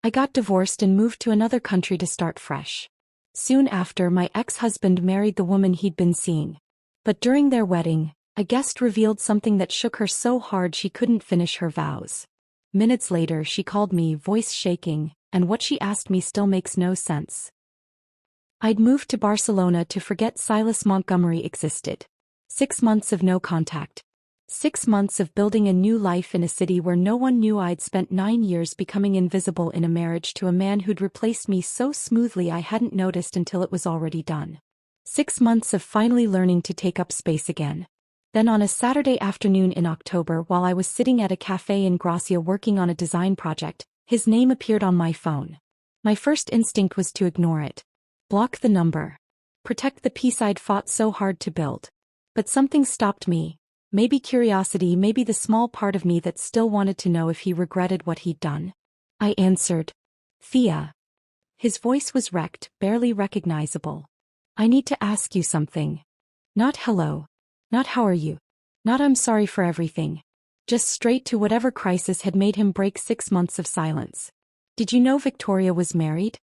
I got divorced and moved to another country to start fresh. Soon after, my ex-husband married the woman he'd been seeing. But during their wedding, a guest revealed something that shook her so hard she couldn't finish her vows. Minutes later, she called me, voice shaking, and what she asked me still makes no sense. I'd moved to Barcelona to forget Silas Montgomery existed. 6 months of no contact. 6 months of building a new life in a city where no one knew I'd spent 9 years becoming invisible in a marriage to a man who'd replaced me so smoothly I hadn't noticed until it was already done. 6 months of finally learning to take up space again. Then on a Saturday afternoon in October, while I was sitting at a cafe in Gracia working on a design project, his name appeared on my phone. My first instinct was to ignore it. Block the number. Protect the peace I'd fought so hard to build. But something stopped me. Maybe curiosity, maybe the small part of me that still wanted to know if he regretted what he'd done. I answered. Thea. His voice was wrecked, barely recognizable. I need to ask you something. Not hello. Not how are you. Not I'm sorry for everything. Just straight to whatever crisis had made him break 6 months of silence. Did you know Victoria was married?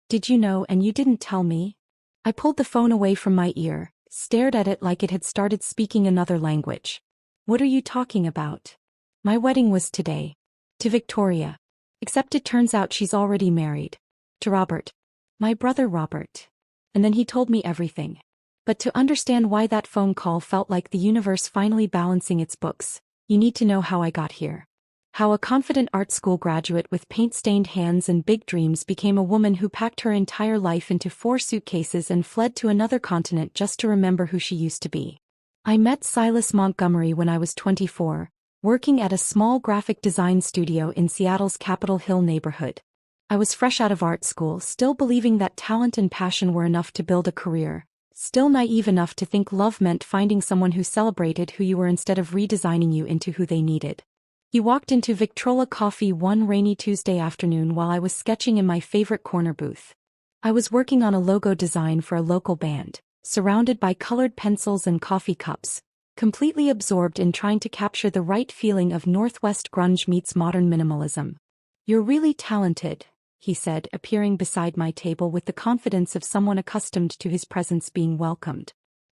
Did you know and you didn't tell me? I pulled the phone away from my ear, stared at it like it had started speaking another language. What are you talking about? My wedding was today. To Victoria. Except it turns out she's already married. To Robert. My brother Robert. And then he told me everything. But to understand why that phone call felt like the universe finally balancing its books, you need to know how I got here. How a confident art school graduate with paint-stained hands and big dreams became a woman who packed her entire life into 4 suitcases and fled to another continent just to remember who she used to be. I met Silas Montgomery when I was 24, working at a small graphic design studio in Seattle's Capitol Hill neighborhood. I was fresh out of art school, still believing that talent and passion were enough to build a career, still naive enough to think love meant finding someone who celebrated who you were instead of redesigning you into who they needed. He walked into Victrola Coffee one rainy Tuesday afternoon while I was sketching in my favorite corner booth. I was working on a logo design for a local band, surrounded by colored pencils and coffee cups, completely absorbed in trying to capture the right feeling of Northwest grunge meets modern minimalism. You're really talented, he said, appearing beside my table with the confidence of someone accustomed to his presence being welcomed.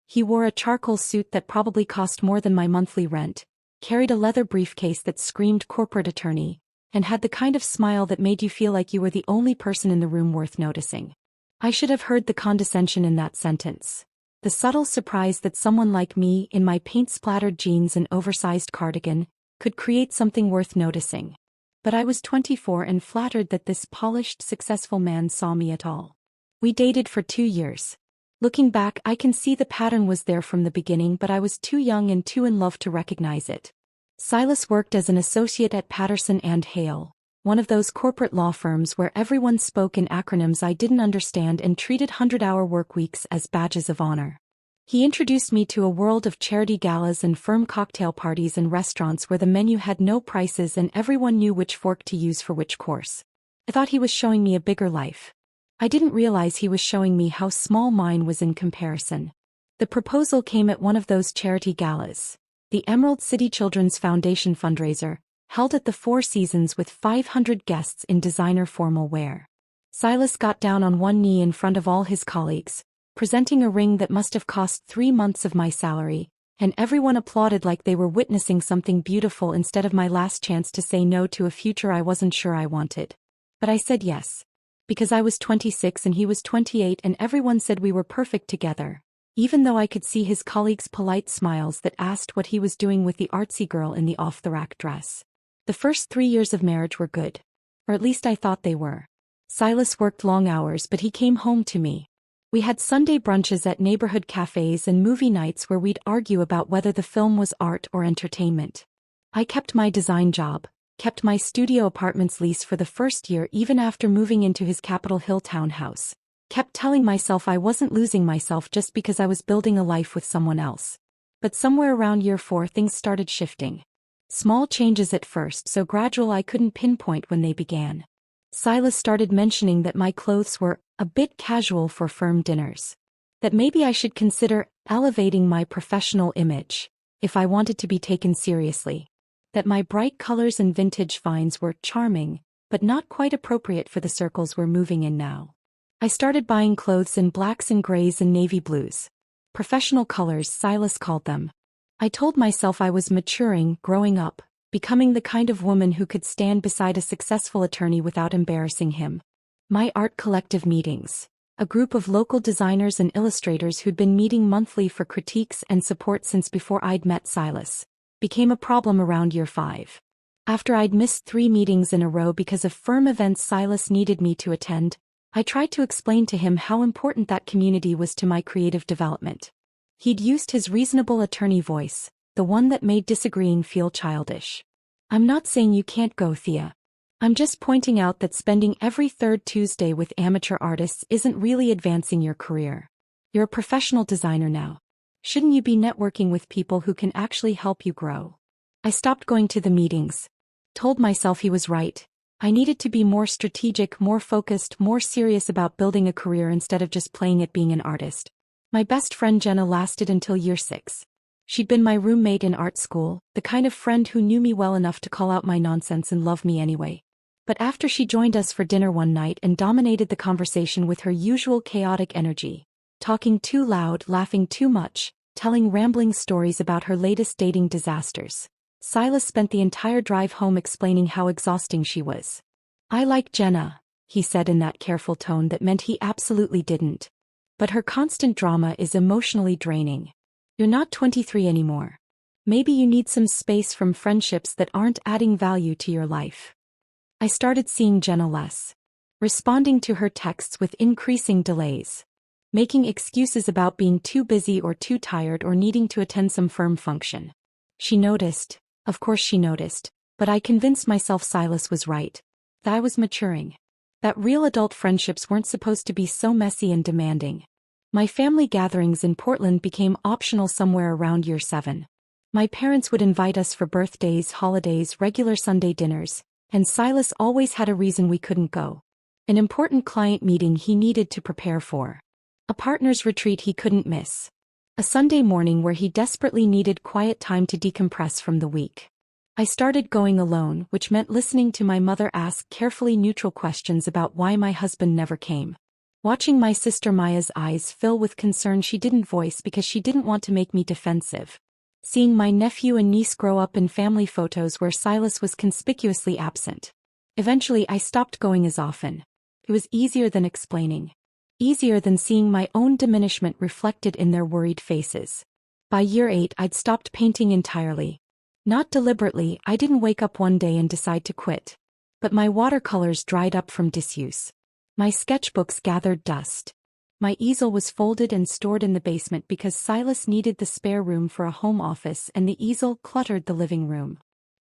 He wore a charcoal suit that probably cost more than my monthly rent, carried a leather briefcase that screamed corporate attorney, and had the kind of smile that made you feel like you were the only person in the room worth noticing. I should have heard the condescension in that sentence. The subtle surprise that someone like me, in my paint-splattered jeans and oversized cardigan, could create something worth noticing. But I was 24 and flattered that this polished, successful man saw me at all. We dated for 2 years. Looking back, I can see the pattern was there from the beginning, but I was too young and too in love to recognize it. Silas worked as an associate at Patterson and Hale, one of those corporate law firms where everyone spoke in acronyms I didn't understand and treated 100-hour work weeks as badges of honor. He introduced me to a world of charity galas and firm cocktail parties and restaurants where the menu had no prices and everyone knew which fork to use for which course. I thought he was showing me a bigger life. I didn't realize he was showing me how small mine was in comparison. The proposal came at one of those charity galas, the Emerald City Children's Foundation fundraiser, held at the Four Seasons with 500 guests in designer formal wear. Silas got down on one knee in front of all his colleagues, presenting a ring that must have cost 3 months of my salary, and everyone applauded like they were witnessing something beautiful instead of my last chance to say no to a future I wasn't sure I wanted. But I said yes. Because I was 26 and he was 28 and everyone said we were perfect together, even though I could see his colleagues' polite smiles that asked what he was doing with the artsy girl in the off-the-rack dress. The first 3 years of marriage were good. Or at least I thought they were. Silas worked long hours, but he came home to me. We had Sunday brunches at neighborhood cafes and movie nights where we'd argue about whether the film was art or entertainment. I kept my design job, kept my studio apartment's lease for the first year even after moving into his Capitol Hill townhouse, kept telling myself I wasn't losing myself just because I was building a life with someone else. But somewhere around year 4 things started shifting. Small changes at first, so gradual I couldn't pinpoint when they began. Silas started mentioning that my clothes were a bit casual for firm dinners. That maybe I should consider elevating my professional image if I wanted to be taken seriously. That my bright colors and vintage finds were charming, but not quite appropriate for the circles we're moving in now. I started buying clothes in blacks and grays and navy blues. Professional colors, Silas called them. I told myself I was maturing, growing up, becoming the kind of woman who could stand beside a successful attorney without embarrassing him. My art collective meetings, a group of local designers and illustrators who'd been meeting monthly for critiques and support since before I'd met Silas, became a problem around year 5. After I'd missed 3 meetings in a row because of firm events Silas needed me to attend, I tried to explain to him how important that community was to my creative development. He'd used his reasonable attorney voice, the one that made disagreeing feel childish. "I'm not saying you can't go, Thea. I'm just pointing out that spending every third Tuesday with amateur artists isn't really advancing your career. You're a professional designer now. Shouldn't you be networking with people who can actually help you grow?" I stopped going to the meetings. Told myself he was right. I needed to be more strategic, more focused, more serious about building a career instead of just playing at being an artist. My best friend Jenna lasted until year 6. She'd been my roommate in art school, the kind of friend who knew me well enough to call out my nonsense and love me anyway. But after she joined us for dinner one night and dominated the conversation with her usual chaotic energy, talking too loud, laughing too much, telling rambling stories about her latest dating disasters, Silas spent the entire drive home explaining how exhausting she was. "I like Jenna," he said in that careful tone that meant he absolutely didn't. "But her constant drama is emotionally draining. You're not 23 anymore. Maybe you need some space from friendships that aren't adding value to your life." I started seeing Jenna less. Responding to her texts with increasing delays. Making excuses about being too busy or too tired or needing to attend some firm function. She noticed, of course she noticed, but I convinced myself Silas was right. That I was maturing. That real adult friendships weren't supposed to be so messy and demanding. My family gatherings in Portland became optional somewhere around year 7. My parents would invite us for birthdays, holidays, regular Sunday dinners, and Silas always had a reason we couldn't go. An important client meeting he needed to prepare for. A partner's retreat he couldn't miss. A Sunday morning where he desperately needed quiet time to decompress from the week. I started going alone, which meant listening to my mother ask carefully neutral questions about why my husband never came. Watching my sister Maya's eyes fill with concern she didn't voice because she didn't want to make me defensive. Seeing my nephew and niece grow up in family photos where Silas was conspicuously absent. Eventually I stopped going as often. It was easier than explaining. Easier than seeing my own diminishment reflected in their worried faces. By year 8 I'd stopped painting entirely. Not deliberately, I didn't wake up one day and decide to quit. But my watercolors dried up from disuse. My sketchbooks gathered dust. My easel was folded and stored in the basement because Silas needed the spare room for a home office and the easel cluttered the living room.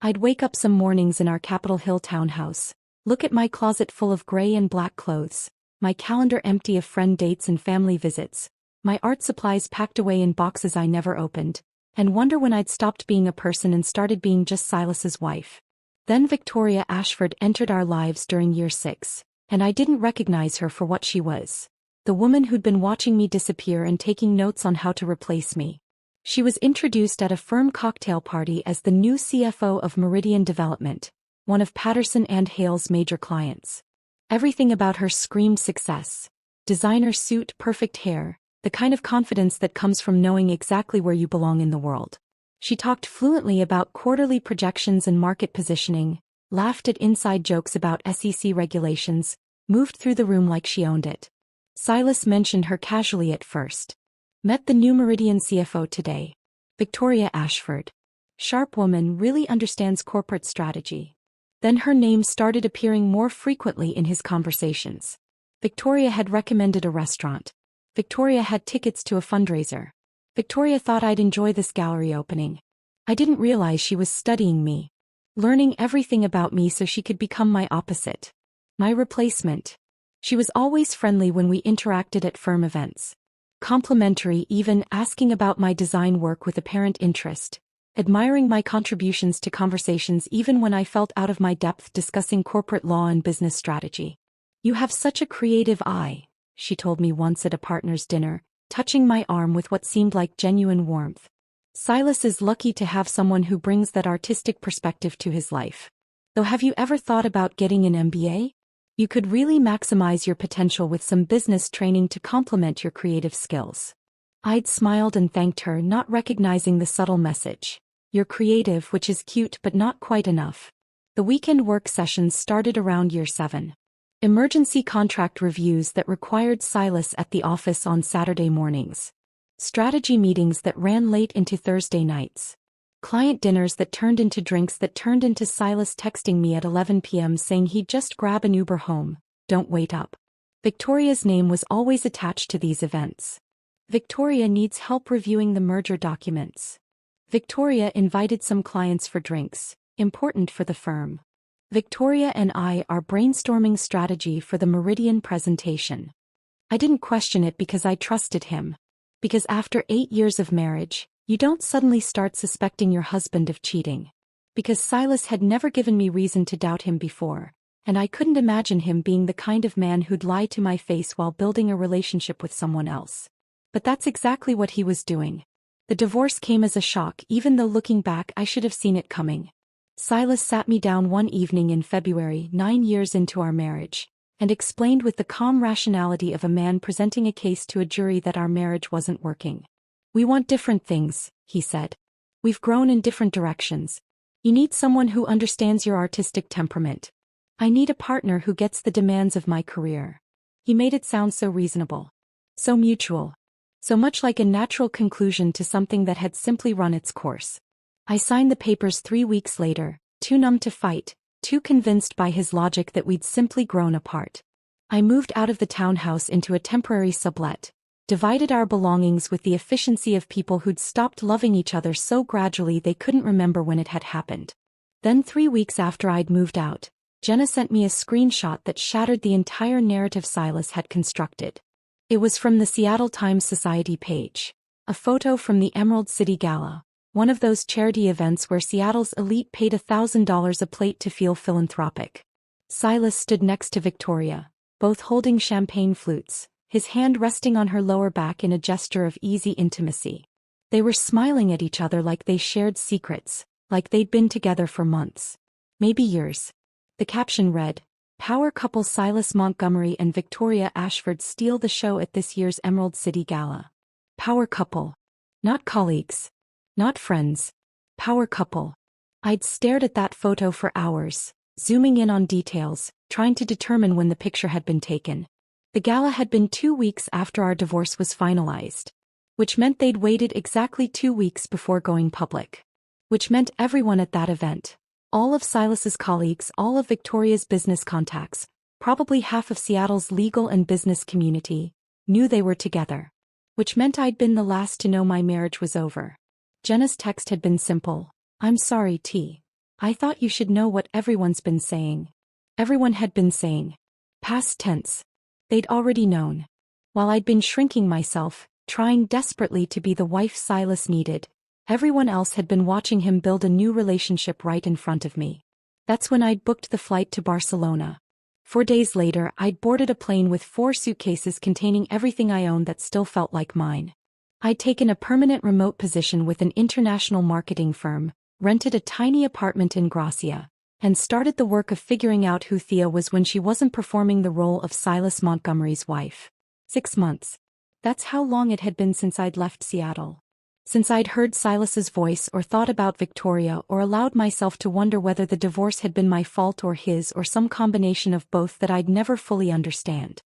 I'd wake up some mornings in our Capitol Hill townhouse, look at my closet full of gray and black clothes, my calendar empty of friend dates and family visits, my art supplies packed away in boxes I never opened, and wonder when I'd stopped being a person and started being just Silas's wife. Then Victoria Ashford entered our lives during year 6, and I didn't recognize her for what she was. The woman who'd been watching me disappear and taking notes on how to replace me. She was introduced at a firm cocktail party as the new CFO of Meridian Development, one of Patterson and Hale's major clients. Everything about her screamed success. Designer suit, perfect hair, the kind of confidence that comes from knowing exactly where you belong in the world. She talked fluently about quarterly projections and market positioning, laughed at inside jokes about SEC regulations, moved through the room like she owned it. Silas mentioned her casually at first. Met the new Meridian CFO today. Victoria Ashford. Sharp woman, really understands corporate strategy. Then her name started appearing more frequently in his conversations. Victoria had recommended a restaurant. Victoria had tickets to a fundraiser. Victoria thought I'd enjoy this gallery opening. I didn't realize she was studying me. Learning everything about me so she could become my opposite. My replacement. She was always friendly when we interacted at firm events. Complimentary, even asking about my design work with apparent interest. Admiring my contributions to conversations even when I felt out of my depth discussing corporate law and business strategy. "You have such a creative eye," she told me once at a partner's dinner, touching my arm with what seemed like genuine warmth. Silas is lucky to have someone who brings that artistic perspective to his life. Though have you ever thought about getting an MBA? You could really maximize your potential with some business training to complement your creative skills. I'd smiled and thanked her, not recognizing the subtle message. You're creative, which is cute but not quite enough. The weekend work sessions started around year 7. Emergency contract reviews that required Silas at the office on Saturday mornings. Strategy meetings that ran late into Thursday nights. Client dinners that turned into drinks that turned into Silas texting me at 11 p.m. saying he'd just grab an Uber home, don't wait up. Victoria's name was always attached to these events. Victoria needs help reviewing the merger documents. Victoria invited some clients for drinks, important for the firm. Victoria and I are brainstorming strategy for the Meridian presentation. I didn't question it because I trusted him. Because after 8 years of marriage, you don't suddenly start suspecting your husband of cheating. Because Silas had never given me reason to doubt him before, and I couldn't imagine him being the kind of man who'd lie to my face while building a relationship with someone else. But that's exactly what he was doing. The divorce came as a shock, even though looking back I should have seen it coming. Silas sat me down one evening in February, 9 years into our marriage, and explained with the calm rationality of a man presenting a case to a jury that our marriage wasn't working. We want different things, he said. We've grown in different directions. You need someone who understands your artistic temperament. I need a partner who gets the demands of my career. He made it sound so reasonable. So mutual. So much like a natural conclusion to something that had simply run its course. I signed the papers 3 weeks later, too numb to fight, too convinced by his logic that we'd simply grown apart. I moved out of the townhouse into a temporary sublet. Divided our belongings with the efficiency of people who'd stopped loving each other so gradually they couldn't remember when it had happened. Then 3 weeks after I'd moved out, Jenna sent me a screenshot that shattered the entire narrative Silas had constructed. It was from the Seattle Times Society page. A photo from the Emerald City Gala, one of those charity events where Seattle's elite paid $1,000 a plate to feel philanthropic. Silas stood next to Victoria, both holding champagne flutes, his hand resting on her lower back in a gesture of easy intimacy. They were smiling at each other like they shared secrets, like they'd been together for months. Maybe years. The caption read, "Power couple Silas Montgomery and Victoria Ashford steal the show at this year's Emerald City Gala." Power couple. Not colleagues. Not friends. Power couple. I'd stared at that photo for hours, zooming in on details, trying to determine when the picture had been taken. The gala had been 2 weeks after our divorce was finalized. Which meant they'd waited exactly 2 weeks before going public. Which meant everyone at that event, all of Silas's colleagues, all of Victoria's business contacts, probably half of Seattle's legal and business community, knew they were together. Which meant I'd been the last to know my marriage was over. Jenna's text had been simple. "I'm sorry, T. I thought you should know what everyone's been saying." Everyone had been saying. Past tense. They'd already known. While I'd been shrinking myself, trying desperately to be the wife Silas needed, everyone else had been watching him build a new relationship right in front of me. That's when I'd booked the flight to Barcelona. 4 days later, I'd boarded a plane with 4 suitcases containing everything I owned that still felt like mine. I'd taken a permanent remote position with an international marketing firm, rented a tiny apartment in Gracia, and started the work of figuring out who Thea was when she wasn't performing the role of Silas Montgomery's wife. 6 months. That's how long it had been since I'd left Seattle. Since I'd heard Silas's voice or thought about Victoria or allowed myself to wonder whether the divorce had been my fault or his or some combination of both that I'd never fully understand.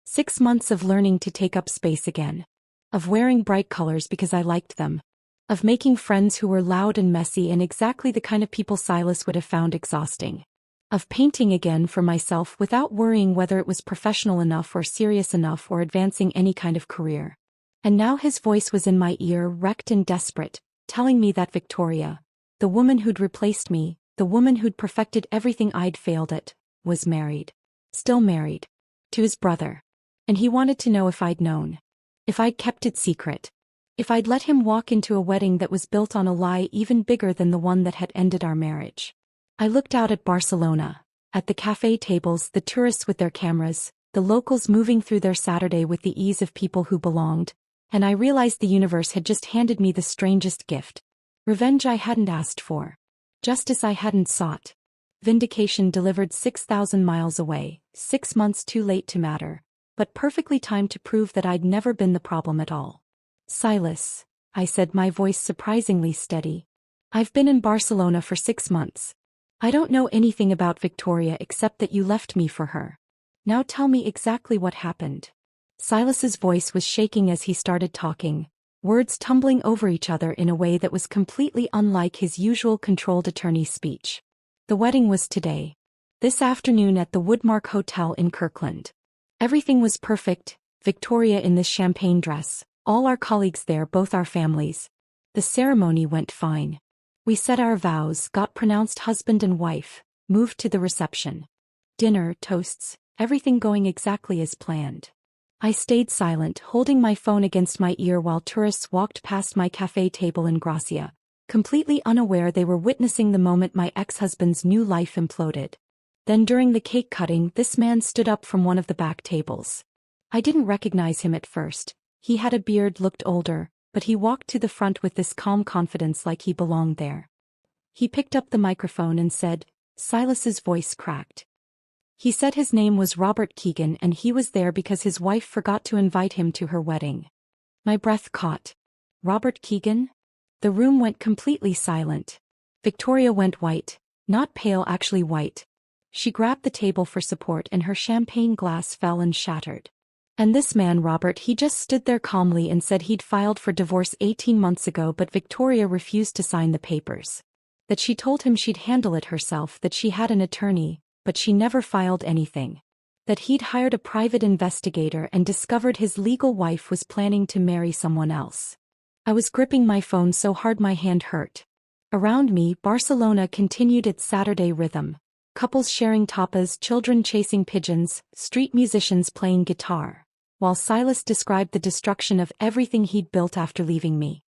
6 months of learning to take up space again. Of wearing bright colors because I liked them. Of making friends who were loud and messy and exactly the kind of people Silas would have found exhausting. Of painting again for myself without worrying whether it was professional enough or serious enough or advancing any kind of career. And now his voice was in my ear, wrecked and desperate, telling me that Victoria, the woman who'd replaced me, the woman who'd perfected everything I'd failed at, was married. Still married. To his brother. And he wanted to know if I'd known. If I'd kept it secret. If I'd let him walk into a wedding that was built on a lie even bigger than the one that had ended our marriage. I looked out at Barcelona, at the cafe tables, the tourists with their cameras, the locals moving through their Saturday with the ease of people who belonged, and I realized the universe had just handed me the strangest gift. Revenge I hadn't asked for. Justice I hadn't sought. Vindication delivered 6,000 miles away, 6 months too late to matter, but perfectly timed to prove that I'd never been the problem at all. Silas, I said, my voice surprisingly steady. I've been in Barcelona for 6 months. I don't know anything about Victoria except that you left me for her. Now tell me exactly what happened. Silas's voice was shaking as he started talking, words tumbling over each other in a way that was completely unlike his usual controlled attorney speech. The wedding was today. This afternoon at the Woodmark Hotel in Kirkland. Everything was perfect, Victoria in this champagne dress, all our colleagues there, both our families. The ceremony went fine. We said our vows, got pronounced husband and wife, moved to the reception. Dinner, toasts, everything going exactly as planned. I stayed silent, holding my phone against my ear while tourists walked past my cafe table in Gracia, completely unaware they were witnessing the moment my ex-husband's new life imploded. Then during the cake cutting, this man stood up from one of the back tables. I didn't recognize him at first. He had a beard, looked older, but he walked to the front with this calm confidence like he belonged there. He picked up the microphone and said, Silas's voice cracked. He said his name was Robert Keegan and he was there because his wife forgot to invite him to her wedding. My breath caught. Robert Keegan? The room went completely silent. Victoria went white, not pale, actually white. She grabbed the table for support and her champagne glass fell and shattered. And this man Robert, he just stood there calmly and said he'd filed for divorce 18 months ago, but Victoria refused to sign the papers. That she told him she'd handle it herself, that she had an attorney, but she never filed anything. That he'd hired a private investigator and discovered his legal wife was planning to marry someone else. I was gripping my phone so hard my hand hurt. Around me, Barcelona continued its Saturday rhythm. Couples sharing tapas, children chasing pigeons, street musicians playing guitar. While Silas described the destruction of everything he'd built after leaving me.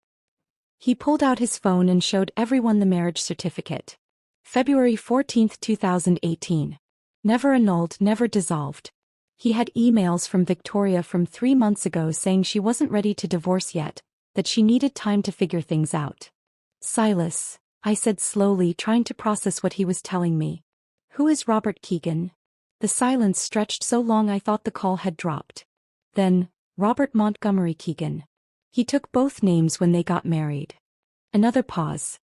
He pulled out his phone and showed everyone the marriage certificate. February 14, 2018. Never annulled, never dissolved. He had emails from Victoria from 3 months ago saying she wasn't ready to divorce yet, that she needed time to figure things out. Silas, I said slowly, trying to process what he was telling me. Who is Robert Keegan? The silence stretched so long I thought the call had dropped. Then, Robert Montgomery Keegan. He took both names when they got married. Another pause.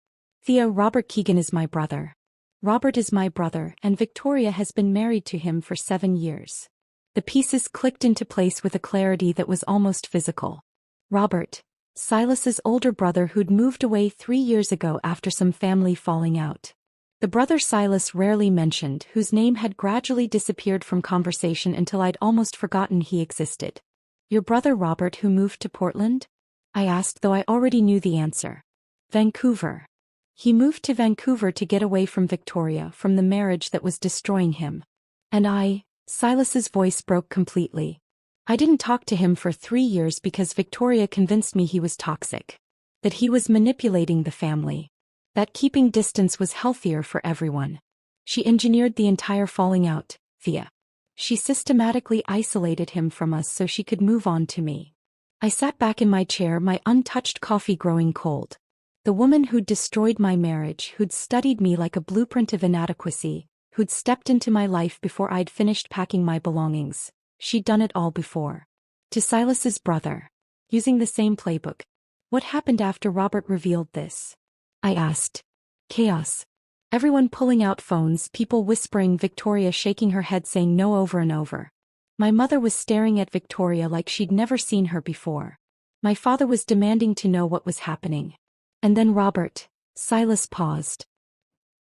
Thea, Robert Keegan is my brother. Robert is my brother, and Victoria has been married to him for 7 years. The pieces clicked into place with a clarity that was almost physical. Robert, Silas's older brother who'd moved away 3 years ago after some family falling out. The brother Silas rarely mentioned, whose name had gradually disappeared from conversation until I'd almost forgotten he existed. Your brother Robert who moved to Portland? I asked, though I already knew the answer. Vancouver. He moved to Vancouver to get away from Victoria, from the marriage that was destroying him. And Silas's voice broke completely. I didn't talk to him for 3 years because Victoria convinced me he was toxic. That he was manipulating the family. That keeping distance was healthier for everyone. She engineered the entire falling out, Thea. She systematically isolated him from us so she could move on to me. I sat back in my chair, my untouched coffee growing cold. The woman who'd destroyed my marriage, who'd studied me like a blueprint of inadequacy, who'd stepped into my life before I'd finished packing my belongings. She'd done it all before. To Silas's brother. Using the same playbook. What happened after Robert revealed this? I asked. Chaos. Everyone pulling out phones, people whispering, Victoria shaking her head saying no over and over. My mother was staring at Victoria like she'd never seen her before. My father was demanding to know what was happening. And then Robert. Silas paused.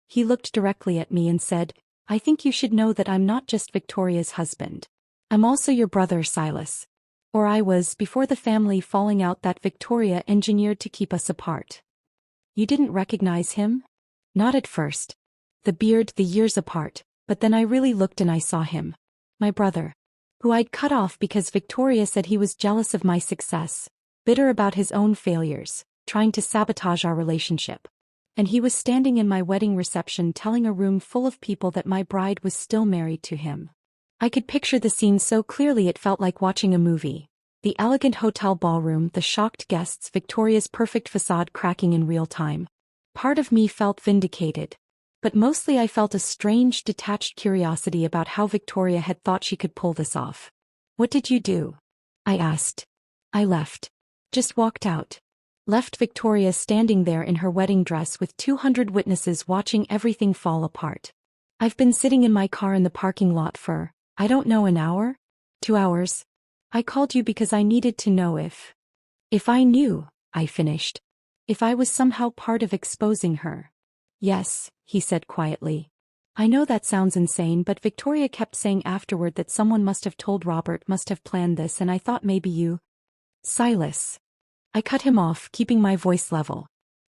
He looked directly at me and said, I think you should know that I'm not just Victoria's husband. I'm also your brother, Silas. Or I was before the family falling out that Victoria engineered to keep us apart. You didn't recognize him? Not at first. The beard, the years apart, but then I really looked and I saw him. My brother. Who I'd cut off because Victoria said he was jealous of my success, bitter about his own failures, trying to sabotage our relationship. And he was standing in my wedding reception telling a room full of people that my bride was still married to him. I could picture the scene so clearly it felt like watching a movie. The elegant hotel ballroom, the shocked guests, Victoria's perfect facade cracking in real time. Part of me felt vindicated. But mostly I felt a strange, detached curiosity about how Victoria had thought she could pull this off. "What did you do?" I asked. "I left. Just walked out." Left Victoria standing there in her wedding dress with 200 witnesses watching everything fall apart. "I've been sitting in my car in the parking lot for, I don't know, an hour? 2 hours. I called you because I needed to know if I knew," I finished. "If I was somehow part of exposing her." "Yes," he said quietly. "I know that sounds insane, but Victoria kept saying afterward that someone must have told Robert, must have planned this, and I thought maybe you." "Silas." I cut him off, keeping my voice level.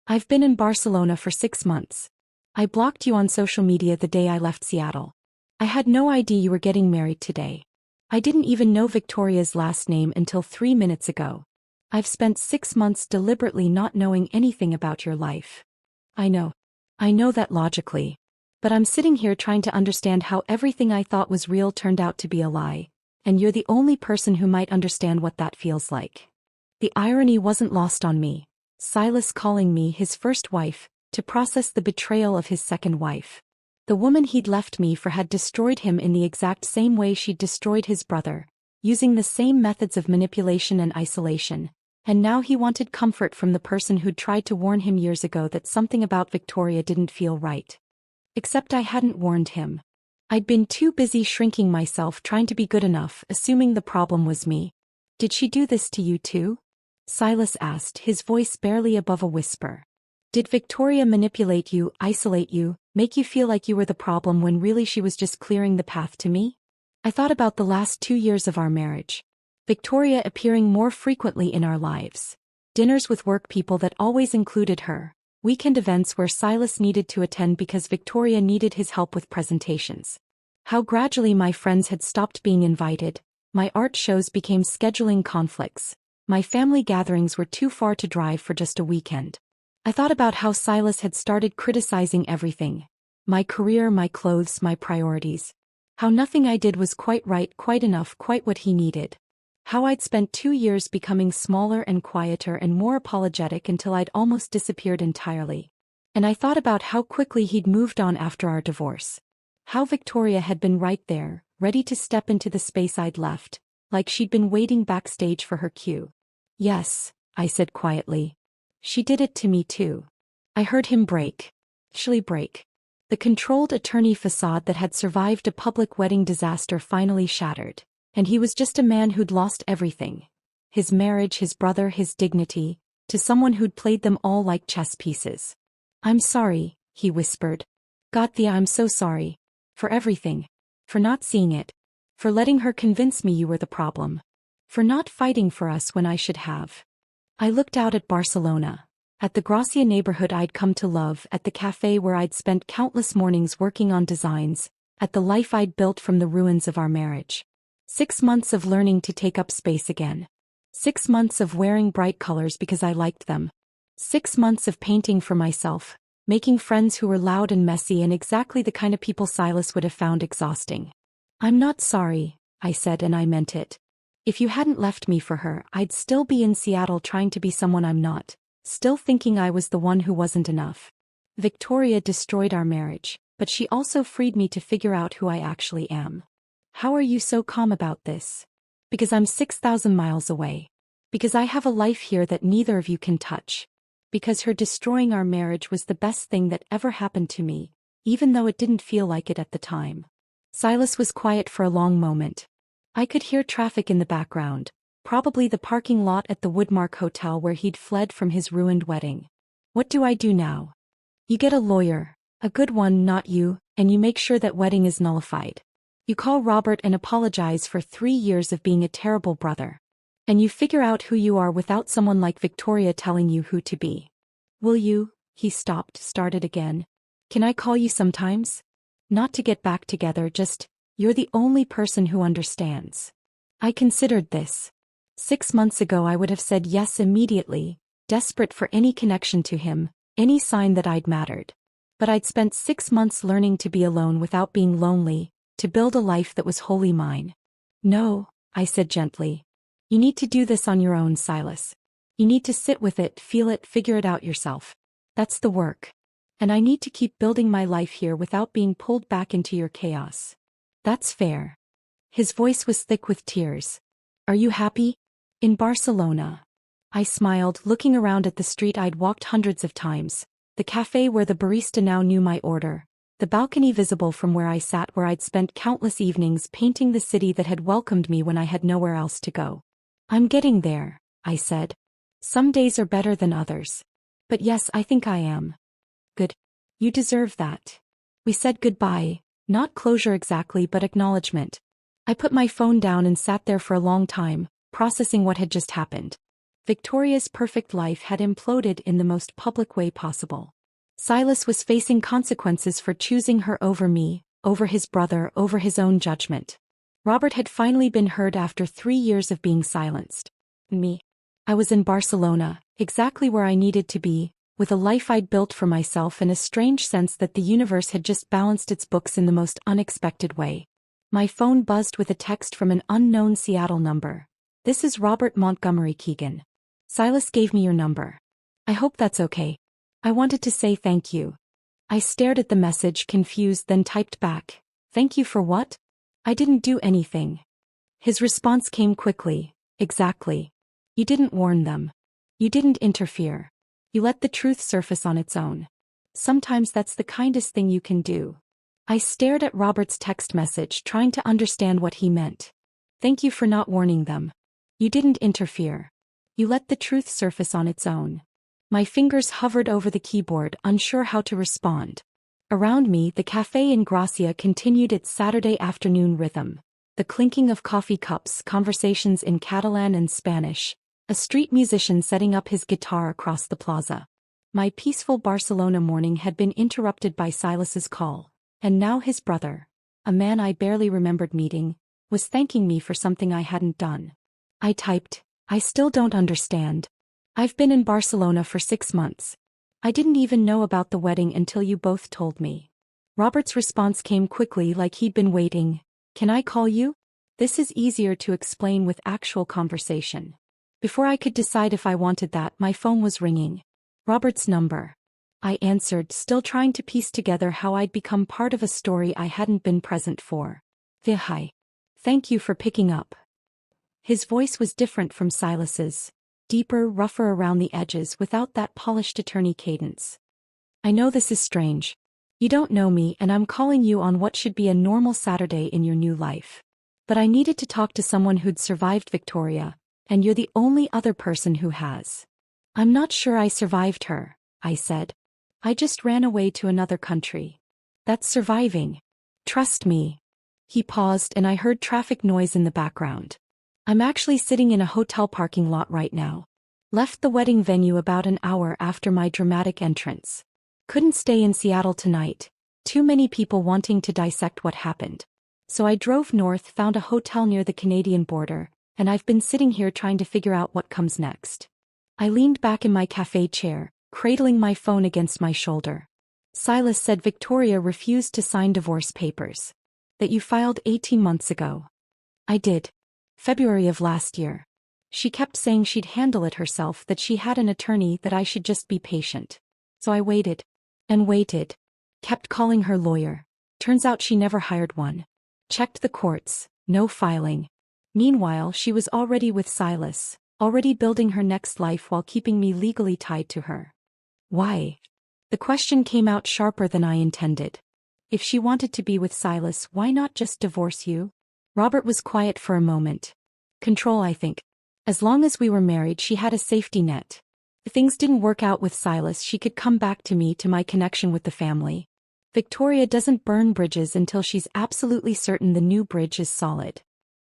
"I've been in Barcelona for 6 months. I blocked you on social media the day I left Seattle. I had no idea you were getting married today. I didn't even know Victoria's last name until 3 minutes ago. I've spent 6 months deliberately not knowing anything about your life." I know. I know that logically. But I'm sitting here trying to understand how everything I thought was real turned out to be a lie, and you're the only person who might understand what that feels like. The irony wasn't lost on me. Silas calling me his first wife, to process the betrayal of his second wife. The woman he'd left me for had destroyed him in the exact same way she'd destroyed his brother, using the same methods of manipulation and isolation. And now he wanted comfort from the person who'd tried to warn him years ago that something about Victoria didn't feel right. Except I hadn't warned him. I'd been too busy shrinking myself, trying to be good enough, assuming the problem was me. "Did she do this to you too?" Silas asked, his voice barely above a whisper. "Did Victoria manipulate you, isolate you, make you feel like you were the problem when really she was just clearing the path to me?" I thought about the last 2 years of our marriage. Victoria appearing more frequently in our lives. Dinners with work people that always included her. Weekend events where Silas needed to attend because Victoria needed his help with presentations. How gradually my friends had stopped being invited. My art shows became scheduling conflicts. My family gatherings were too far to drive for just a weekend. I thought about how Silas had started criticizing everything. My career, my clothes, my priorities. How nothing I did was quite right, quite enough, quite what he needed. How I'd spent 2 years becoming smaller and quieter and more apologetic until I'd almost disappeared entirely. And I thought about how quickly he'd moved on after our divorce. How Victoria had been right there, ready to step into the space I'd left, like she'd been waiting backstage for her cue. "Yes," I said quietly. "She did it to me too." I heard him break. Actually break. The controlled attorney facade that had survived a public wedding disaster finally shattered. And he was just a man who'd lost everything. His marriage, his brother, his dignity, to someone who'd played them all like chess pieces. "I'm sorry," he whispered. I'm so sorry. For everything. For not seeing it. For letting her convince me you were the problem. For not fighting for us when I should have." I looked out at Barcelona. At the Gracia neighborhood I'd come to love, at the cafe where I'd spent countless mornings working on designs, at the life I'd built from the ruins of our marriage. 6 months of learning to take up space again. 6 months of wearing bright colors because I liked them. 6 months of painting for myself, making friends who were loud and messy and exactly the kind of people Silas would have found exhausting. "I'm not sorry," I said, and I meant it. "If you hadn't left me for her, I'd still be in Seattle trying to be someone I'm not, still thinking I was the one who wasn't enough. Victoria destroyed our marriage, but she also freed me to figure out who I actually am. How are you so calm about this?" "Because I'm 6,000 miles away. Because I have a life here that neither of you can touch. Because her destroying our marriage was the best thing that ever happened to me, even though it didn't feel like it at the time." Silas was quiet for a long moment. I could hear traffic in the background, probably the parking lot at the Woodmark Hotel where he'd fled from his ruined wedding. "What do I do now?" "You get a lawyer, a good one, not you, and you make sure that wedding is nullified. You call Robert and apologize for 3 years of being a terrible brother. And you figure out who you are without someone like Victoria telling you who to be. Will you?" He started again. "Can I call you sometimes? Not to get back together, just, you're the only person who understands." I considered this. 6 months ago I would have said yes immediately, desperate for any connection to him, any sign that I'd mattered. But I'd spent 6 months learning to be alone without being lonely, to build a life that was wholly mine. "No," I said gently. "You need to do this on your own, Silas. You need to sit with it, feel it, figure it out yourself. That's the work. And I need to keep building my life here without being pulled back into your chaos. That's fair. His voice was thick with tears. Are you happy? In Barcelona. I smiled, looking around at the street I'd walked hundreds of times, the cafe where the barista now knew my order, the balcony visible from where I sat where I'd spent countless evenings painting the city that had welcomed me when I had nowhere else to go. I'm getting there, I said. Some days are better than others. But yes, I think I am. Good. You deserve that. We said goodbye, not closure exactly but acknowledgement. I put my phone down and sat there for a long time, processing what had just happened. Victoria's perfect life had imploded in the most public way possible. Silas was facing consequences for choosing her over me, over his brother, over his own judgment. Robert had finally been heard after 3 years of being silenced. Me. I was in Barcelona, exactly where I needed to be, with a life I'd built for myself and a strange sense that the universe had just balanced its books in the most unexpected way. My phone buzzed with a text from an unknown Seattle number. This is Robert Montgomery Keegan. Silas gave me your number. I hope that's okay. I wanted to say thank you. I stared at the message, confused, then typed back. Thank you for what? I didn't do anything. His response came quickly. Exactly. You didn't warn them. You didn't interfere. You let the truth surface on its own. Sometimes that's the kindest thing you can do. I stared at Robert's text message, trying to understand what he meant. Thank you for not warning them. You didn't interfere. You let the truth surface on its own. My fingers hovered over the keyboard, unsure how to respond. Around me, the café in Gracia continued its Saturday afternoon rhythm. The clinking of coffee cups, conversations in Catalan and Spanish, a street musician setting up his guitar across the plaza. My peaceful Barcelona morning had been interrupted by Silas's call, and now his brother, a man I barely remembered meeting, was thanking me for something I hadn't done. I typed, I still don't understand. I've been in Barcelona for 6 months. I didn't even know about the wedding until you both told me. Robert's response came quickly, like he'd been waiting. Can I call you? This is easier to explain with actual conversation. Before I could decide if I wanted that, my phone was ringing. Robert's number. I answered, still trying to piece together how I'd become part of a story I hadn't been present for. Hi. Thank you for picking up. His voice was different from Silas's, deeper, rougher around the edges without that polished attorney cadence. I know this is strange. You don't know me and I'm calling you on what should be a normal Saturday in your new life. But I needed to talk to someone who'd survived Victoria, and you're the only other person who has. I'm not sure I survived her, I said. I just ran away to another country. That's surviving. Trust me. He paused and I heard traffic noise in the background. I'm actually sitting in a hotel parking lot right now. Left the wedding venue about an hour after my dramatic entrance. Couldn't stay in Seattle tonight. Too many people wanting to dissect what happened. So I drove north, found a hotel near the Canadian border, and I've been sitting here trying to figure out what comes next. I leaned back in my cafe chair, cradling my phone against my shoulder. Silas said Victoria refused to sign divorce papers. That you filed 18 months ago. I did. February of last year. She kept saying she'd handle it herself, that she had an attorney, that I should just be patient. So I waited. And waited. Kept calling her lawyer. Turns out she never hired one. Checked the courts. No filing. Meanwhile, she was already with Silas, already building her next life while keeping me legally tied to her. Why? The question came out sharper than I intended. If she wanted to be with Silas, why not just divorce you? Robert was quiet for a moment. Control, I think. As long as we were married, she had a safety net. If things didn't work out with Silas, she could come back to me, to my connection with the family. Victoria doesn't burn bridges until she's absolutely certain the new bridge is solid.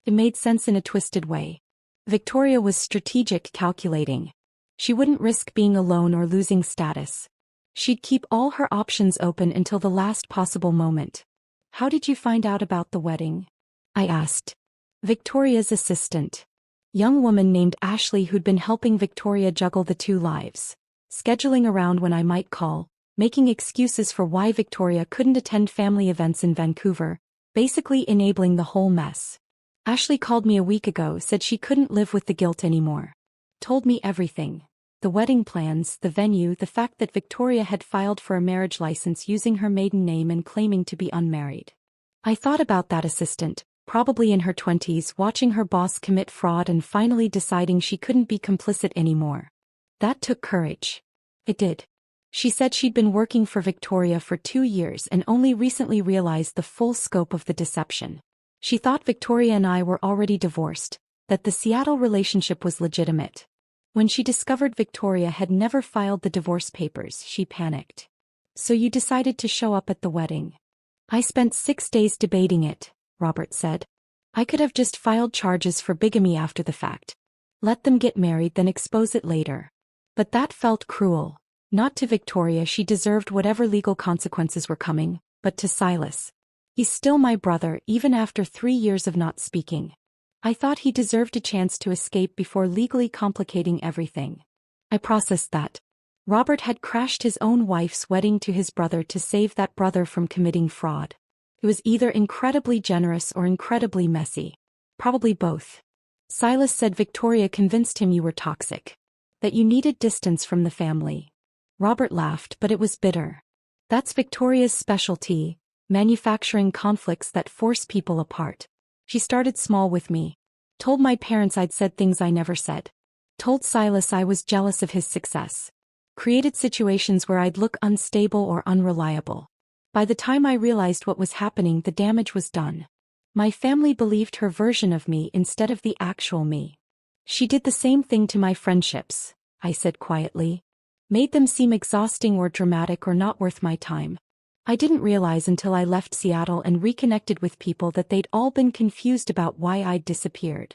It made sense in a twisted way. Victoria was strategic, calculating. She wouldn't risk being alone or losing status. She'd keep all her options open until the last possible moment. How did you find out about the wedding? I asked. Victoria's assistant. Young woman named Ashley, who'd been helping Victoria juggle the two lives. Scheduling around when I might call, making excuses for why Victoria couldn't attend family events in Vancouver, basically enabling the whole mess. Ashley called me a week ago, said she couldn't live with the guilt anymore. Told me everything. The wedding plans, the venue, the fact that Victoria had filed for a marriage license using her maiden name and claiming to be unmarried. I thought about that assistant, probably in her 20s, watching her boss commit fraud and finally deciding she couldn't be complicit anymore. That took courage. It did. She said she'd been working for Victoria for 2 years and only recently realized the full scope of the deception. She thought Victoria and I were already divorced, that the Seattle relationship was legitimate. When she discovered Victoria had never filed the divorce papers, she panicked. So you decided to show up at the wedding. I spent 6 days debating it, Robert said. I could have just filed charges for bigamy after the fact. Let them get married, then expose it later. But that felt cruel. Not to Victoria, she deserved whatever legal consequences were coming, but to Silas. He's still my brother, even after 3 years of not speaking. I thought he deserved a chance to escape before legally complicating everything. I processed that. Robert had crashed his own wife's wedding to his brother to save that brother from committing fraud. It was either incredibly generous or incredibly messy. Probably both. Silas said Victoria convinced him you were toxic. That you needed distance from the family. Robert laughed, but it was bitter. That's Victoria's specialty, manufacturing conflicts that force people apart. She started small with me. Told my parents I'd said things I never said. Told Silas I was jealous of his success. Created situations where I'd look unstable or unreliable. By the time I realized what was happening, the damage was done. My family believed her version of me instead of the actual me. She did the same thing to my friendships, I said quietly. Made them seem exhausting or dramatic or not worth my time. I didn't realize until I left Seattle and reconnected with people that they'd all been confused about why I'd disappeared.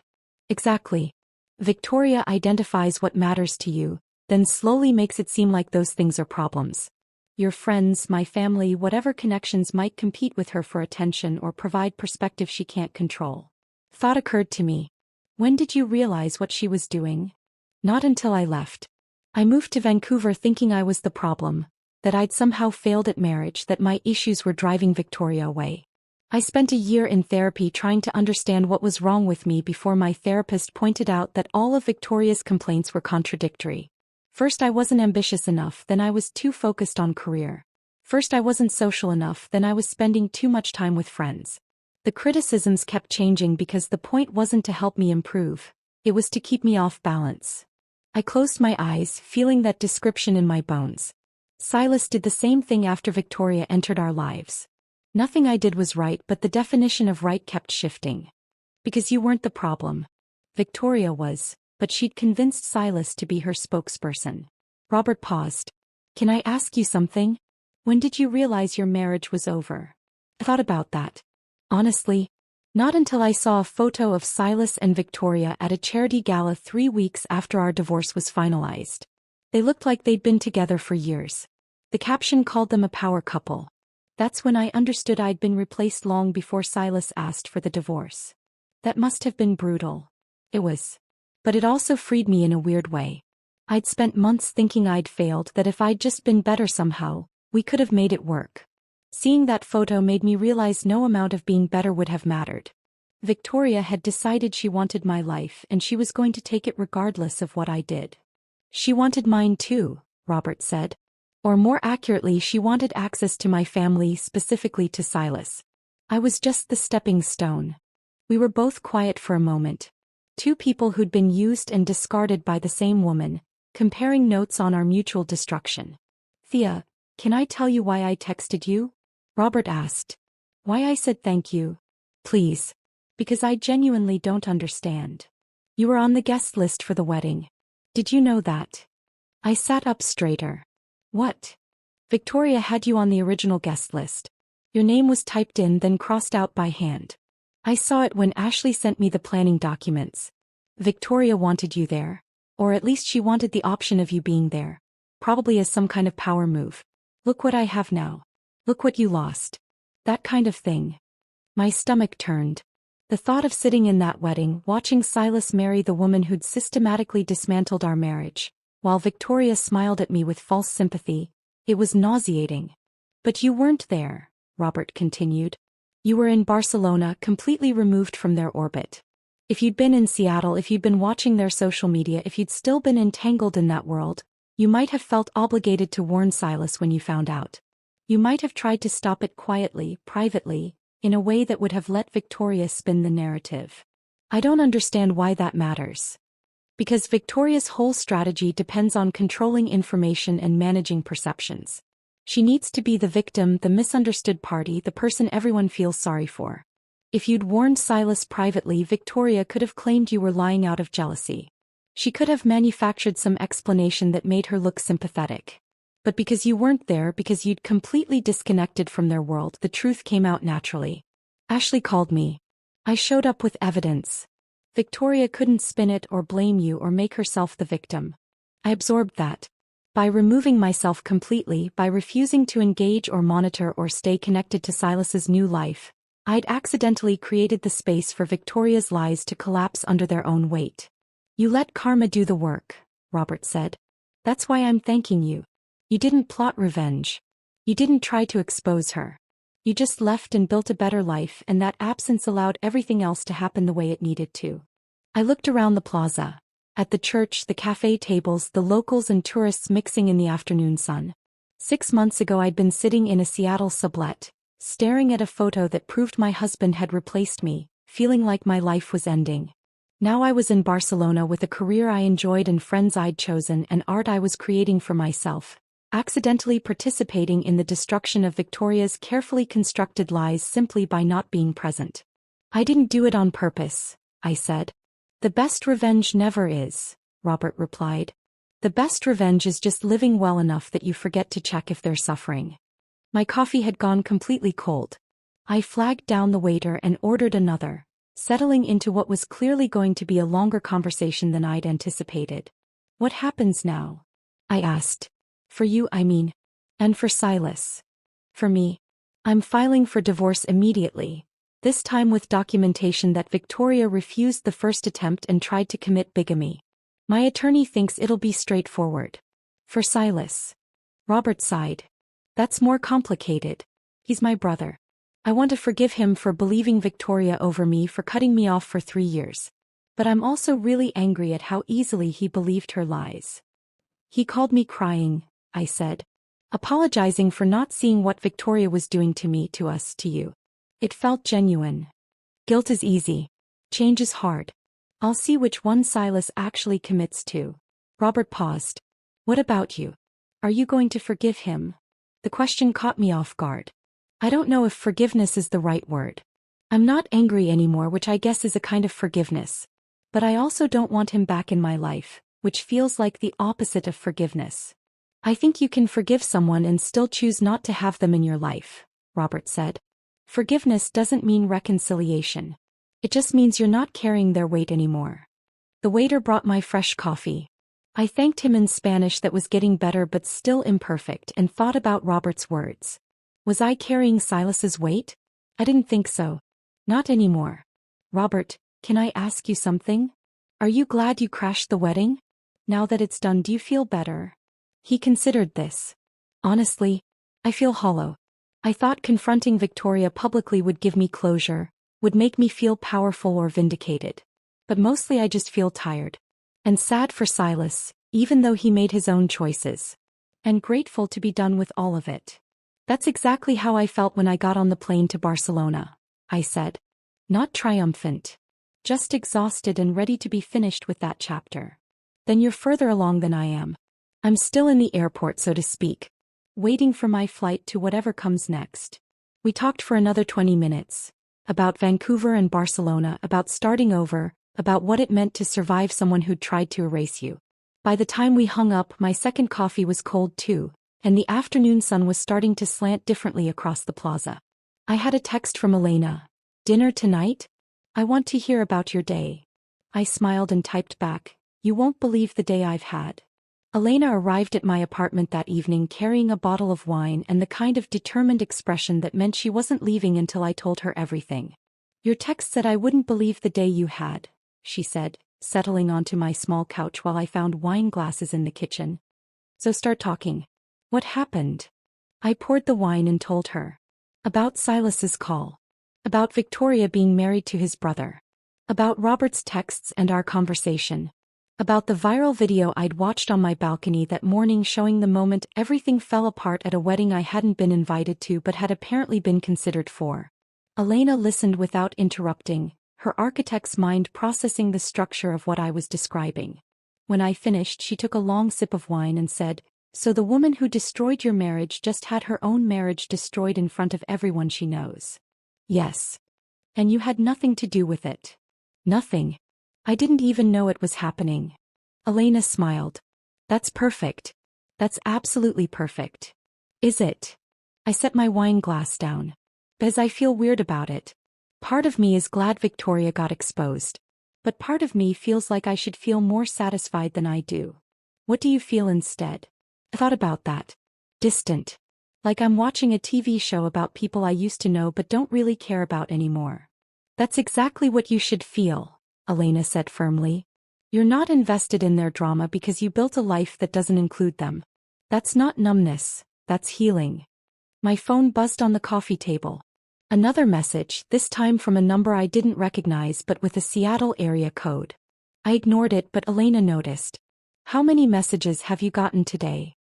Exactly. Victoria identifies what matters to you, then slowly makes it seem like those things are problems. Your friends, my family, whatever connections might compete with her for attention or provide perspective she can't control. Thought occurred to me. When did you realize what she was doing? Not until I left. I moved to Vancouver thinking I was the problem, that I'd somehow failed at marriage, that my issues were driving Victoria away. I spent a year in therapy trying to understand what was wrong with me before my therapist pointed out that all of Victoria's complaints were contradictory. First I wasn't ambitious enough, then I was too focused on career. First I wasn't social enough, then I was spending too much time with friends. The criticisms kept changing because the point wasn't to help me improve. It was to keep me off balance. I closed my eyes, feeling that description in my bones. Silas did the same thing after Victoria entered our lives. Nothing I did was right, but the definition of right kept shifting. Because you weren't the problem. Victoria was, but she'd convinced Silas to be her spokesperson. Robert paused. Can I ask you something? When did you realize your marriage was over? I thought about that. Honestly, not until I saw a photo of Silas and Victoria at a charity gala 3 weeks after our divorce was finalized. They looked like they'd been together for years. The caption called them a power couple. That's when I understood I'd been replaced long before Silas asked for the divorce. That must have been brutal. It was. But it also freed me in a weird way. I'd spent months thinking I'd failed, that if I'd just been better somehow, we could have made it work. Seeing that photo made me realize no amount of being better would have mattered. Victoria had decided she wanted my life and she was going to take it regardless of what I did. She wanted mine too, Robert said. Or more accurately, she wanted access to my family, specifically to Silas. I was just the stepping stone. We were both quiet for a moment. Two people who'd been used and discarded by the same woman, comparing notes on our mutual destruction. Thea, can I tell you why I texted you? Robert asked. Why I said thank you? Please. Because I genuinely don't understand. You were on the guest list for the wedding. Did you know that? I sat up straighter. What? Victoria had you on the original guest list. Your name was typed in then crossed out by hand. I saw it when Ashley sent me the planning documents. Victoria wanted you there. Or at least she wanted the option of you being there. Probably as some kind of power move. Look what I have now. Look what you lost. That kind of thing. My stomach turned. The thought of sitting in that wedding, watching Silas marry the woman who'd systematically dismantled our marriage, while Victoria smiled at me with false sympathy, it was nauseating. But you weren't there, Robert continued. You were in Barcelona, completely removed from their orbit. If you'd been in Seattle, if you'd been watching their social media, if you'd still been entangled in that world, you might have felt obligated to warn Silas when you found out. You might have tried to stop it quietly, privately, in a way that would have let Victoria spin the narrative. I don't understand why that matters. Because Victoria's whole strategy depends on controlling information and managing perceptions. She needs to be the victim, the misunderstood party, the person everyone feels sorry for. If you'd warned Silas privately, Victoria could have claimed you were lying out of jealousy. She could have manufactured some explanation that made her look sympathetic. But because you weren't there, because you'd completely disconnected from their world, the truth came out naturally. Ashley called me. I showed up with evidence. Victoria couldn't spin it or blame you or make herself the victim. I absorbed that. By removing myself completely, by refusing to engage or monitor or stay connected to Silas's new life, I'd accidentally created the space for Victoria's lies to collapse under their own weight. You let karma do the work, Robert said. That's why I'm thanking you. You didn't plot revenge. You didn't try to expose her. You just left and built a better life, and that absence allowed everything else to happen the way it needed to. I looked around the plaza. At the church, the cafe tables, the locals and tourists mixing in the afternoon sun. 6 months ago I'd been sitting in a Seattle sublet, staring at a photo that proved my husband had replaced me, feeling like my life was ending. Now I was in Barcelona with a career I enjoyed and friends I'd chosen and art I was creating for myself, accidentally participating in the destruction of Victoria's carefully constructed lies simply by not being present. I didn't do it on purpose, I said. The best revenge never is, Robert replied. The best revenge is just living well enough that you forget to check if they're suffering. My coffee had gone completely cold. I flagged down the waiter and ordered another, settling into what was clearly going to be a longer conversation than I'd anticipated. What happens now? I asked. For you, I mean. And for Silas. For me. I'm filing for divorce immediately, this time with documentation that Victoria refused the first attempt and tried to commit bigamy. My attorney thinks it'll be straightforward. For Silas. Robert sighed. That's more complicated. He's my brother. I want to forgive him for believing Victoria over me, for cutting me off for 3 years. But I'm also really angry at how easily he believed her lies. He called me crying, I said. Apologizing for not seeing what Victoria was doing to me, to us, to you. It felt genuine. Guilt is easy. Change is hard. I'll see which one Silas actually commits to. Robert paused. What about you? Are you going to forgive him? The question caught me off guard. I don't know if forgiveness is the right word. I'm not angry anymore, which I guess is a kind of forgiveness. But I also don't want him back in my life, which feels like the opposite of forgiveness. I think you can forgive someone and still choose not to have them in your life, Robert said. Forgiveness doesn't mean reconciliation. It just means you're not carrying their weight anymore. The waiter brought my fresh coffee. I thanked him in Spanish that was getting better but still imperfect and thought about Robert's words. Was I carrying Silas's weight? I didn't think so. Not anymore. Robert, can I ask you something? Are you glad you crashed the wedding? Now that it's done, do you feel better? He considered this. Honestly, I feel hollow. I thought confronting Victoria publicly would give me closure, would make me feel powerful or vindicated. But mostly I just feel tired. And sad for Silas, even though he made his own choices. And grateful to be done with all of it. That's exactly how I felt when I got on the plane to Barcelona, I said. Not triumphant. Just exhausted and ready to be finished with that chapter. Then you're further along than I am. I'm still in the airport, so to speak, waiting for my flight to whatever comes next. We talked for another 20 minutes. About Vancouver and Barcelona, about starting over, about what it meant to survive someone who'd tried to erase you. By the time we hung up, my second coffee was cold too, and the afternoon sun was starting to slant differently across the plaza. I had a text from Elena. Dinner tonight? I want to hear about your day. I smiled and typed back, you won't believe the day I've had. Elena arrived at my apartment that evening carrying a bottle of wine and the kind of determined expression that meant she wasn't leaving until I told her everything. Your text said I wouldn't believe the day you had, she said, settling onto my small couch while I found wine glasses in the kitchen. So start talking. What happened? I poured the wine and told her. About Silas's call. About Victoria being married to his brother. About Robert's texts and our conversation. About the viral video I'd watched on my balcony that morning showing the moment everything fell apart at a wedding I hadn't been invited to but had apparently been considered for. Elena listened without interrupting, her architect's mind processing the structure of what I was describing. When I finished, she took a long sip of wine and said, "So the woman who destroyed your marriage just had her own marriage destroyed in front of everyone she knows." "Yes. And you had nothing to do with it." "Nothing. I didn't even know it was happening." Elena smiled. "That's perfect. That's absolutely perfect." "Is it?" I set my wine glass down. "Because I feel weird about it. Part of me is glad Victoria got exposed. But part of me feels like I should feel more satisfied than I do." "What do you feel instead?" I thought about that. "Distant. Like I'm watching a TV show about people I used to know but don't really care about anymore." "That's exactly what you should feel," Elena said firmly. "You're not invested in their drama because you built a life that doesn't include them. That's not numbness, that's healing." My phone buzzed on the coffee table. Another message, this time from a number I didn't recognize but with a Seattle area code. I ignored it but Elena noticed. "How many messages have you gotten today?"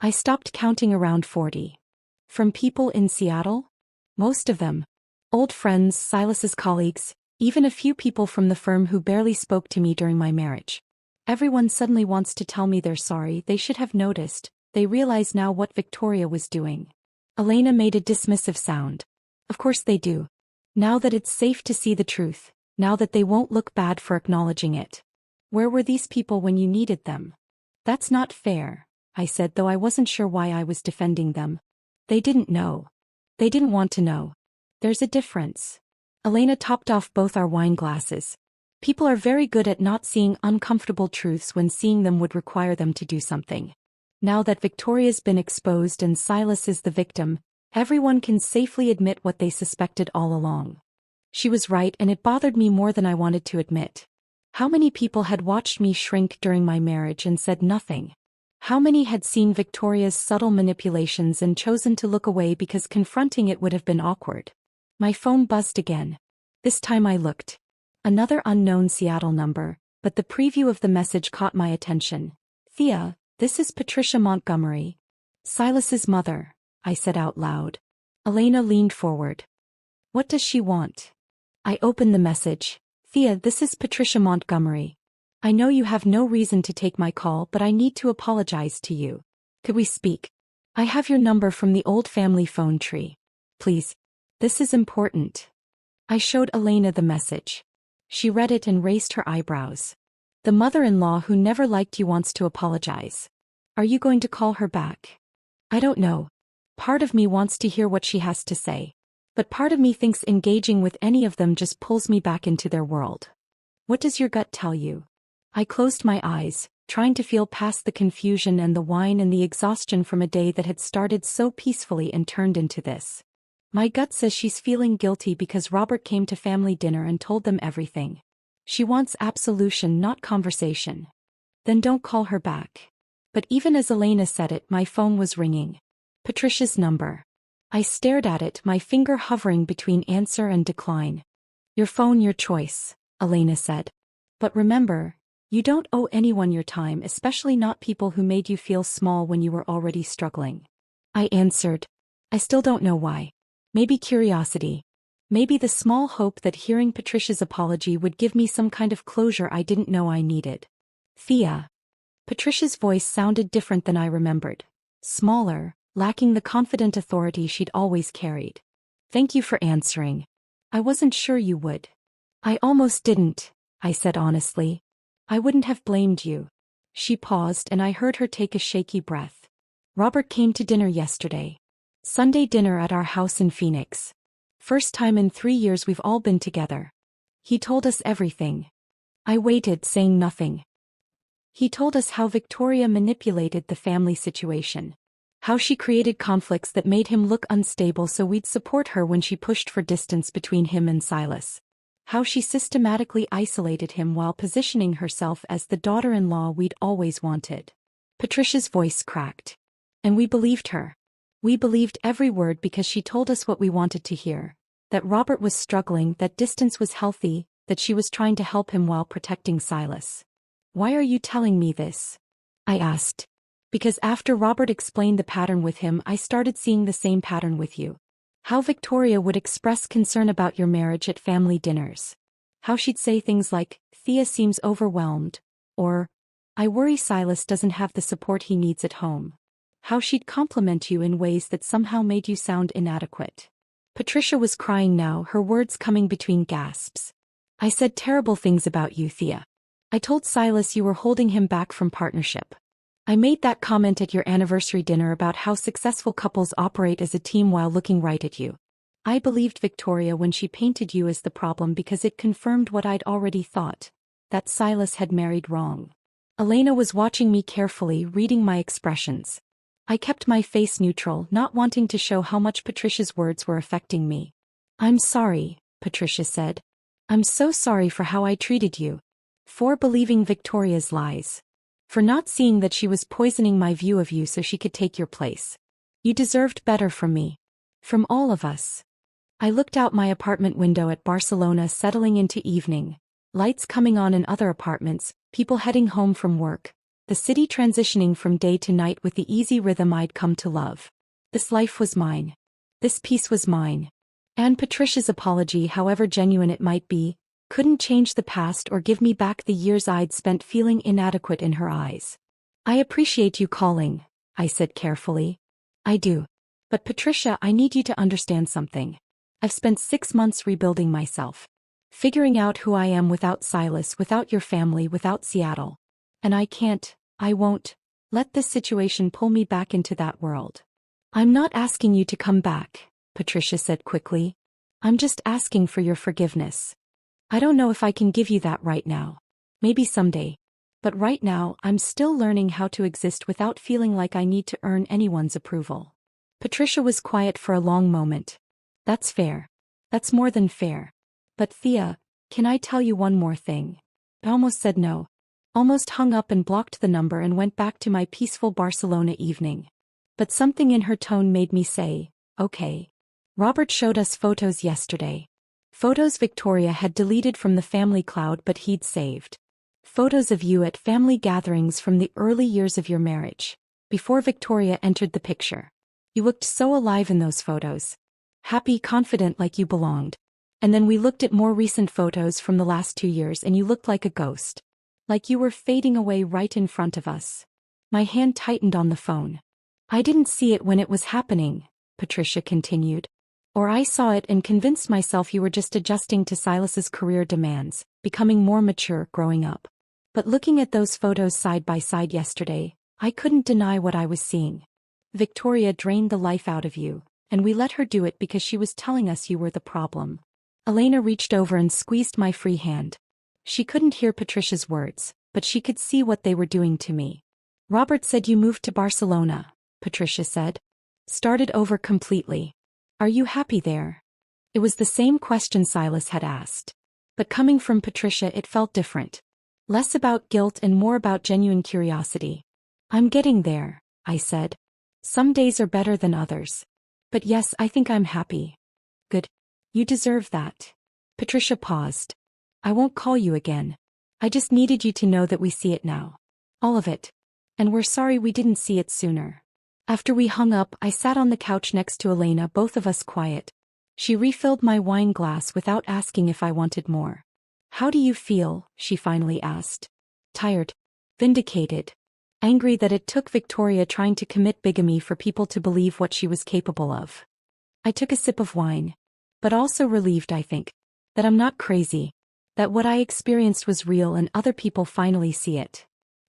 I stopped counting, around 40. "From people in Seattle?" "Most of them. Old friends, Silas's colleagues, even a few people from the firm who barely spoke to me during my marriage. Everyone suddenly wants to tell me they're sorry, they should have noticed, they realize now what Victoria was doing." Elena made a dismissive sound. "Of course they do. Now that it's safe to see the truth, now that they won't look bad for acknowledging it." "Where were these people when you needed them?" "That's not fair," I said, though I wasn't sure why I was defending them. "They didn't know. They didn't want to know. There's a difference." Elena topped off both our wine glasses. "People are very good at not seeing uncomfortable truths when seeing them would require them to do something. Now that Victoria's been exposed and Silas is the victim, everyone can safely admit what they suspected all along." She was right, and it bothered me more than I wanted to admit. How many people had watched me shrink during my marriage and said nothing? How many had seen Victoria's subtle manipulations and chosen to look away because confronting it would have been awkward? My phone buzzed again. This time I looked. Another unknown Seattle number, but the preview of the message caught my attention. "Thea, this is Patricia Montgomery. Silas's mother," I said out loud. Elena leaned forward. "What does she want?" I opened the message. "Thea, this is Patricia Montgomery. I know you have no reason to take my call, but I need to apologize to you. Could we speak? I have your number from the old family phone tree. Please. This is important." I showed Elena the message. She read it and raised her eyebrows. "The mother-in-law who never liked you wants to apologize. Are you going to call her back?" "I don't know. Part of me wants to hear what she has to say. But part of me thinks engaging with any of them just pulls me back into their world." "What does your gut tell you?" I closed my eyes, trying to feel past the confusion and the wine and the exhaustion from a day that had started so peacefully and turned into this. "My gut says she's feeling guilty because Robert came to family dinner and told them everything. She wants absolution, not conversation." "Then don't call her back." But even as Elena said it, my phone was ringing. Patricia's number. I stared at it, my finger hovering between answer and decline. "Your phone, your choice," Elena said. "But remember, you don't owe anyone your time, especially not people who made you feel small when you were already struggling." I answered. I still don't know why. Maybe curiosity. Maybe the small hope that hearing Patricia's apology would give me some kind of closure I didn't know I needed. "Thea." Patricia's voice sounded different than I remembered. Smaller, lacking the confident authority she'd always carried. "Thank you for answering. I wasn't sure you would." "I almost didn't," I said honestly. "I wouldn't have blamed you." She paused and I heard her take a shaky breath. "Robert came to dinner yesterday. Sunday dinner at our house in Phoenix. First time in 3 years we've all been together. He told us everything." I waited, saying nothing. "He told us how Victoria manipulated the family situation. How she created conflicts that made him look unstable so we'd support her when she pushed for distance between him and Silas. How she systematically isolated him while positioning herself as the daughter-in-law we'd always wanted." Patricia's voice cracked. "And we believed her. We believed every word because she told us what we wanted to hear. That Robert was struggling, that distance was healthy, that she was trying to help him while protecting Silas. "Why are you telling me this?" I asked. "Because after Robert explained the pattern with him, I started seeing the same pattern with you. How Victoria would express concern about your marriage at family dinners. How she'd say things like, 'Thea seems overwhelmed,' or, 'I worry Silas doesn't have the support he needs at home.' How she'd compliment you in ways that somehow made you sound inadequate." Patricia was crying now, her words coming between gasps. "I said terrible things about you, Thea. I told Silas you were holding him back from partnership. I made that comment at your anniversary dinner about how successful couples operate as a team while looking right at you. I believed Victoria when she painted you as the problem because it confirmed what I'd already thought, that Silas had married wrong." Elena was watching me carefully, reading my expressions. I kept my face neutral, not wanting to show how much Patricia's words were affecting me. "I'm sorry," Patricia said. "I'm so sorry for how I treated you. For believing Victoria's lies. For not seeing that she was poisoning my view of you so she could take your place. You deserved better from me. From all of us." I looked out my apartment window at Barcelona settling into evening, lights coming on in other apartments, people heading home from work, the city transitioning from day to night with the easy rhythm I'd come to love. This life was mine. This peace was mine. And Patricia's apology, however genuine it might be, couldn't change the past or give me back the years I'd spent feeling inadequate in her eyes. "I appreciate you calling," I said carefully. "I do. But Patricia, I need you to understand something. I've spent 6 months rebuilding myself. Figuring out who I am without Silas, without your family, without Seattle. And I won't, let this situation pull me back into that world." "I'm not asking you to come back," Patricia said quickly. "I'm just asking for your forgiveness. I don't know if I can give you that right now. Maybe someday. But right now, I'm still learning how to exist without feeling like I need to earn anyone's approval." Patricia was quiet for a long moment. "That's fair. That's more than fair. But Thea, can I tell you one more thing?" I almost said no. Almost hung up and blocked the number and went back to my peaceful Barcelona evening. But something in her tone made me say, "Okay." "Robert showed us photos yesterday. Photos Victoria had deleted from the family cloud but he'd saved. Photos of you at family gatherings from the early years of your marriage, before Victoria entered the picture. You looked so alive in those photos. Happy, confident, like you belonged. And then we looked at more recent photos from the last 2 years and you looked like a ghost. Like you were fading away right in front of us." My hand tightened on the phone. "I didn't see it when it was happening," Patricia continued. "Or I saw it and convinced myself you were just adjusting to Silas's career demands, becoming more mature, growing up. But looking at those photos side by side yesterday, I couldn't deny what I was seeing. Victoria drained the life out of you, and we let her do it because she was telling us you were the problem." Elena reached over and squeezed my free hand. She couldn't hear Patricia's words, but she could see what they were doing to me. "Robert said you moved to Barcelona," Patricia said. "Started over completely. Are you happy there?" It was the same question Silas had asked. But coming from Patricia it felt different. Less about guilt and more about genuine curiosity. "I'm getting there," I said. "Some days are better than others. But yes, I think I'm happy." "Good. You deserve that." Patricia paused. "I won't call you again. I just needed you to know that we see it now. All of it. And we're sorry we didn't see it sooner." After we hung up, I sat on the couch next to Elena, both of us quiet. She refilled my wine glass without asking if I wanted more. "How do you feel?" she finally asked. "Tired. Vindicated. Angry that it took Victoria trying to commit bigamy for people to believe what she was capable of." I took a sip of wine. "But also relieved, I think. That I'm not crazy. That what I experienced was real and other people finally see it."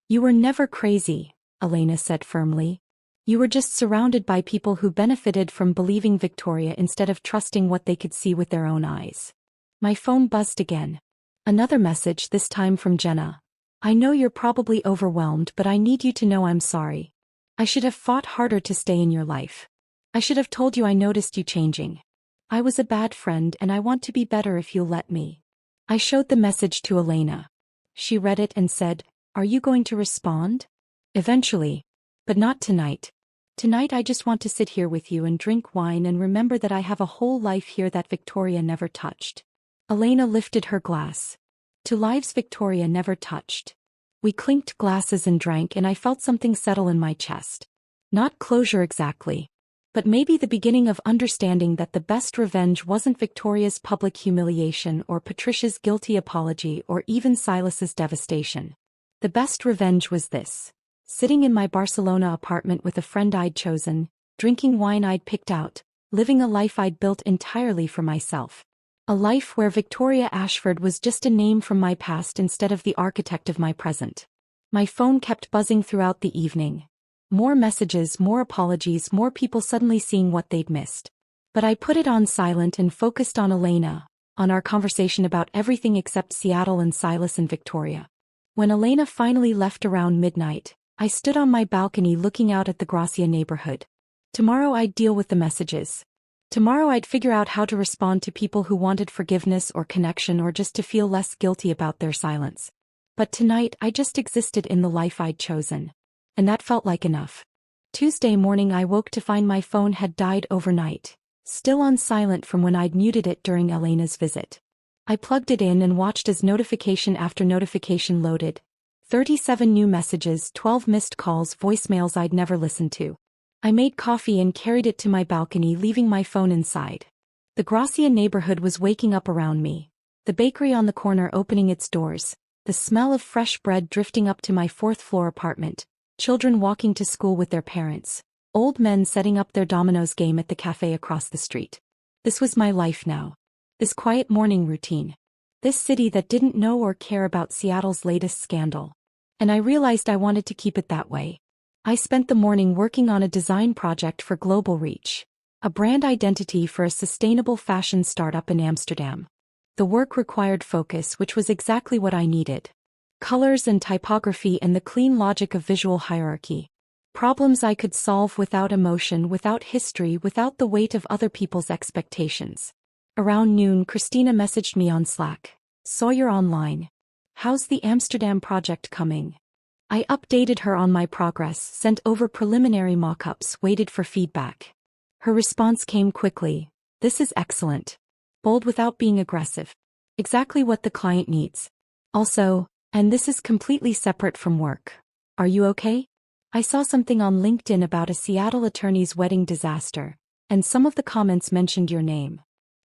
"You were never crazy," Elena said firmly. "You were just surrounded by people who benefited from believing Victoria instead of trusting what they could see with their own eyes." My phone buzzed again. Another message, this time from Jenna. "I know you're probably overwhelmed, but I need you to know I'm sorry. I should have fought harder to stay in your life. I should have told you I noticed you changing. I was a bad friend and I want to be better if you'll let me." I showed the message to Elena. She read it and said, "Are you going to respond?" "Eventually. But not tonight. Tonight I just want to sit here with you and drink wine and remember that I have a whole life here that Victoria never touched." Elena lifted her glass. To lives Victoria never touched. We clinked glasses and drank, and I felt something settle in my chest. Not closure exactly, but maybe the beginning of understanding that the best revenge wasn't Victoria's public humiliation or Patricia's guilty apology or even Silas's devastation. The best revenge was this. Sitting in my Barcelona apartment with a friend I'd chosen, drinking wine I'd picked out, living a life I'd built entirely for myself. A life where Victoria Ashford was just a name from my past instead of the architect of my present. My phone kept buzzing throughout the evening. More messages, more apologies, more people suddenly seeing what they'd missed. But I put it on silent and focused on Elena, on our conversation about everything except Seattle and Silas and Victoria. When Elena finally left around midnight, I stood on my balcony looking out at the Gracia neighborhood. Tomorrow I'd deal with the messages. Tomorrow I'd figure out how to respond to people who wanted forgiveness or connection or just to feel less guilty about their silence. But tonight I just existed in the life I'd chosen. And that felt like enough. Tuesday morning I woke to find my phone had died overnight, still on silent from when I'd muted it during Elena's visit. I plugged it in and watched as notification after notification loaded. 37 new messages, 12 missed calls, voicemails I'd never listened to. I made coffee and carried it to my balcony, leaving my phone inside. The Gracia neighborhood was waking up around me. The bakery on the corner opening its doors, the smell of fresh bread drifting up to my fourth-floor apartment, children walking to school with their parents, old men setting up their dominoes game at the cafe across the street. This was my life now. This quiet morning routine. This city that didn't know or care about Seattle's latest scandal. And I realized I wanted to keep it that way. I spent the morning working on a design project for Global Reach, a brand identity for a sustainable fashion startup in Amsterdam. The work required focus, which was exactly what I needed. Colors and typography and the clean logic of visual hierarchy. Problems I could solve without emotion, without history, without the weight of other people's expectations. Around noon, Christina messaged me on Slack. "Saw you're online. How's the Amsterdam project coming?" I updated her on my progress, sent over preliminary mock-ups, waited for feedback. Her response came quickly. "This is excellent. Bold without being aggressive. Exactly what the client needs. Also, and this is completely separate from work. Are you okay? I saw something on LinkedIn about a Seattle attorney's wedding disaster, and some of the comments mentioned your name."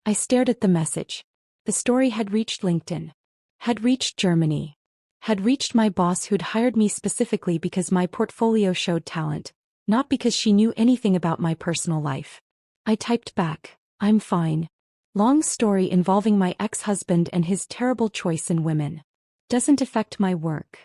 I stared at the message. The story had reached LinkedIn. Had reached Germany. Had reached my boss, who'd hired me specifically because my portfolio showed talent, not because she knew anything about my personal life. I typed back, "I'm fine. Long story involving my ex-husband and his terrible choice in women. Doesn't affect my work.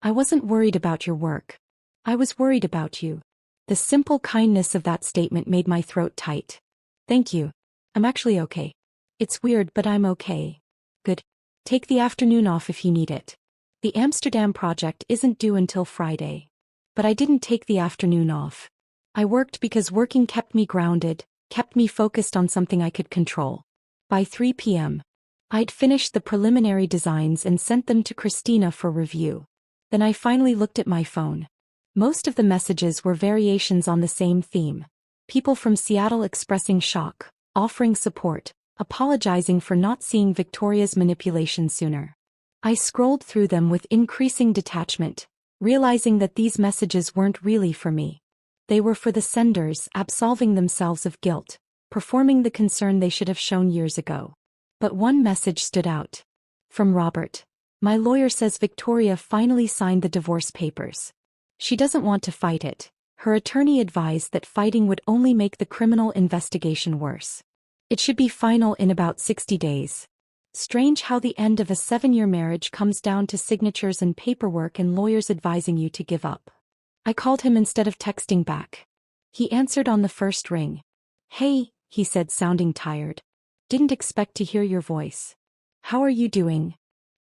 I wasn't worried about your work. I was worried about you." The simple kindness of that statement made my throat tight. "Thank you. I'm actually okay. It's weird, but I'm okay." "Good. Take the afternoon off if you need it. The Amsterdam project isn't due until Friday." But I didn't take the afternoon off. I worked because working kept me grounded, kept me focused on something I could control. By 3 p.m., I'd finished the preliminary designs and sent them to Christina for review. Then I finally looked at my phone. Most of the messages were variations on the same theme. People from Seattle expressing shock, offering support, apologizing for not seeing Victoria's manipulation sooner. I scrolled through them with increasing detachment, realizing that these messages weren't really for me. They were for the senders, absolving themselves of guilt, performing the concern they should have shown years ago. But one message stood out. From Robert. "My lawyer says Victoria finally signed the divorce papers. She doesn't want to fight it. Her attorney advised that fighting would only make the criminal investigation worse. It should be final in about 60 days. Strange how the end of a 7-year marriage comes down to signatures and paperwork and lawyers advising you to give up." I called him instead of texting back. He answered on the first ring. "Hey," he said, sounding tired. "Didn't expect to hear your voice. How are you doing?"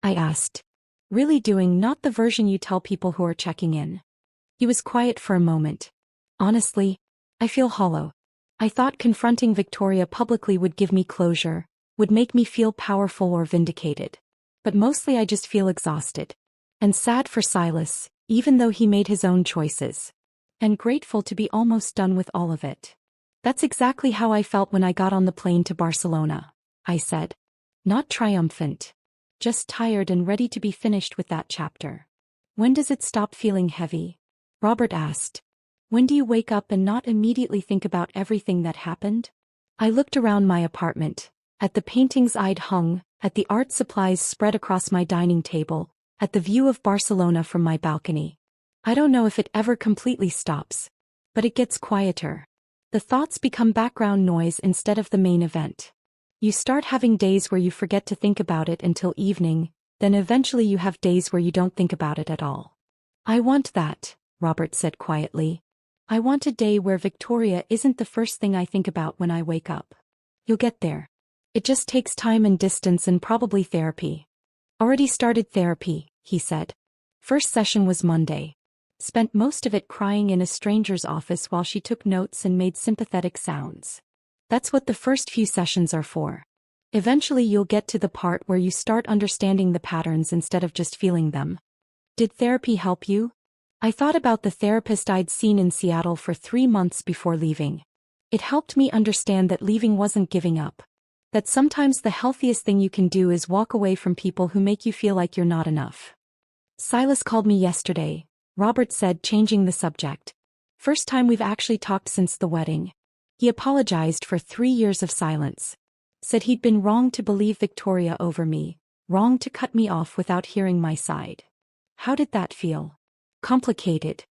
I asked. "Really doing, not the version you tell people who are checking in." He was quiet for a moment. "Honestly, I feel hollow. I thought confronting Victoria publicly would give me closure, would make me feel powerful or vindicated. But mostly I just feel exhausted. And sad for Silas, even though he made his own choices. And grateful to be almost done with all of it." "That's exactly how I felt when I got on the plane to Barcelona," I said. Not triumphant. Just tired and ready to be finished with that chapter. When does it stop feeling heavy? Robert asked. When do you wake up and not immediately think about everything that happened? I looked around my apartment, at the paintings I'd hung, at the art supplies spread across my dining table, at the view of Barcelona from my balcony. I don't know if it ever completely stops, but it gets quieter. The thoughts become background noise instead of the main event. You start having days where you forget to think about it until evening, then eventually you have days where you don't think about it at all. I want that, Robert said quietly. I want a day where Victoria isn't the first thing I think about when I wake up. You'll get there. It just takes time and distance and probably therapy. Already started therapy, he said. First session was Monday. Spent most of it crying in a stranger's office while she took notes and made sympathetic sounds. That's what the first few sessions are for. Eventually you'll get to the part where you start understanding the patterns instead of just feeling them. Did therapy help you? I thought about the therapist I'd seen in Seattle for 3 months before leaving. It helped me understand that leaving wasn't giving up. That sometimes the healthiest thing you can do is walk away from people who make you feel like you're not enough. Silas called me yesterday, Robert said, changing the subject. First time we've actually talked since the wedding. He apologized for 3 years of silence. Said he'd been wrong to believe Victoria over me, wrong to cut me off without hearing my side. How did that feel? Complicated.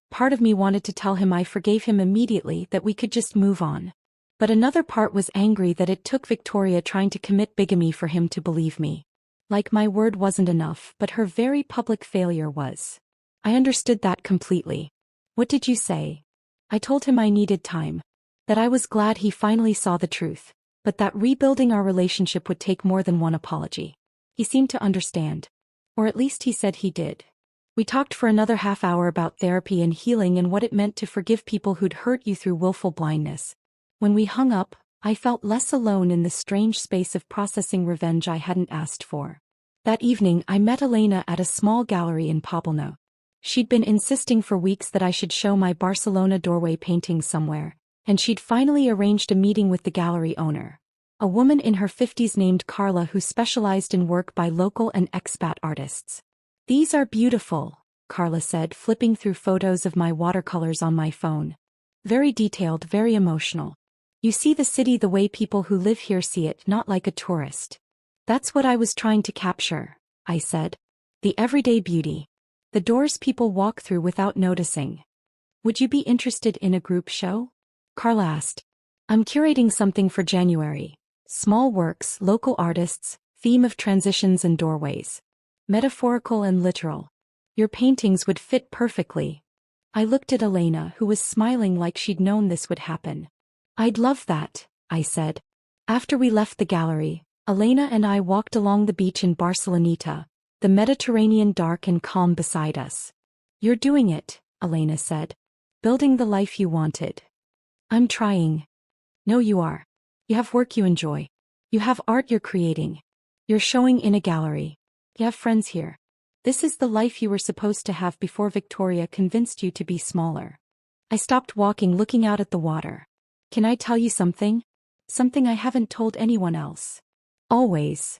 Part of me wanted to tell him I forgave him immediately, that we could just move on. But another part was angry that it took Victoria trying to commit bigamy for him to believe me. Like my word wasn't enough, but her very public failure was. I understood that completely. What did you say? I told him I needed time. That I was glad he finally saw the truth, but that rebuilding our relationship would take more than one apology. He seemed to understand. Or at least he said he did. We talked for another half hour about therapy and healing and what it meant to forgive people who'd hurt you through willful blindness. When we hung up, I felt less alone in the strange space of processing revenge I hadn't asked for. That evening I met Elena at a small gallery in Poblano. She'd been insisting for weeks that I should show my Barcelona doorway paintings somewhere, and she'd finally arranged a meeting with the gallery owner. A woman in her 50s named Carla who specialized in work by local and expat artists. These are beautiful, Carla said, flipping through photos of my watercolors on my phone. Very detailed, very emotional. You see the city the way people who live here see it, not like a tourist. That's what I was trying to capture, I said. The everyday beauty. The doors people walk through without noticing. Would you be interested in a group show? Carla asked. I'm curating something for January. Small works, local artists, theme of transitions and doorways. Metaphorical and literal. Your paintings would fit perfectly. I looked at Elena, who was smiling like she'd known this would happen. I'd love that, I said. After we left the gallery, Elena and I walked along the beach in Barceloneta, the Mediterranean dark and calm beside us. You're doing it, Elena said. Building the life you wanted. I'm trying. No, you are. You have work you enjoy. You have art you're creating. You're showing in a gallery. You have friends here. This is the life you were supposed to have before Victoria convinced you to be smaller. I stopped walking, looking out at the water. Can I tell you something? Something I haven't told anyone else. Always.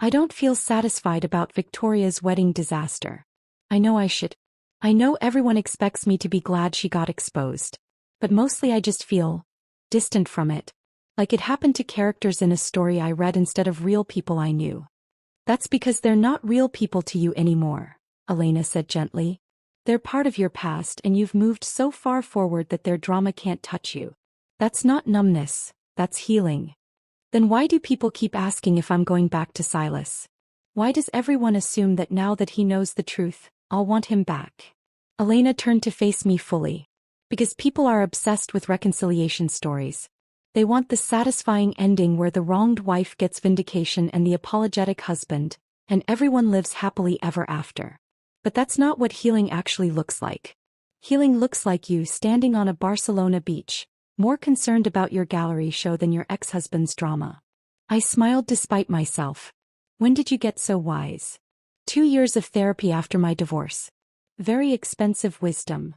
I don't feel satisfied about Victoria's wedding disaster. I know I should. I know everyone expects me to be glad she got exposed. But mostly I just feel distant from it. Like it happened to characters in a story I read instead of real people I knew. That's because they're not real people to you anymore, Elena said gently. They're part of your past and you've moved so far forward that their drama can't touch you. That's not numbness, that's healing. Then why do people keep asking if I'm going back to Silas? Why does everyone assume that now that he knows the truth, I'll want him back? Elena turned to face me fully. Because people are obsessed with reconciliation stories. They want the satisfying ending where the wronged wife gets vindication and the apologetic husband, and everyone lives happily ever after. But that's not what healing actually looks like. Healing looks like you standing on a Barcelona beach, more concerned about your gallery show than your ex-husband's drama. I smiled despite myself. When did you get so wise? 2 years of therapy after my divorce. Very expensive wisdom.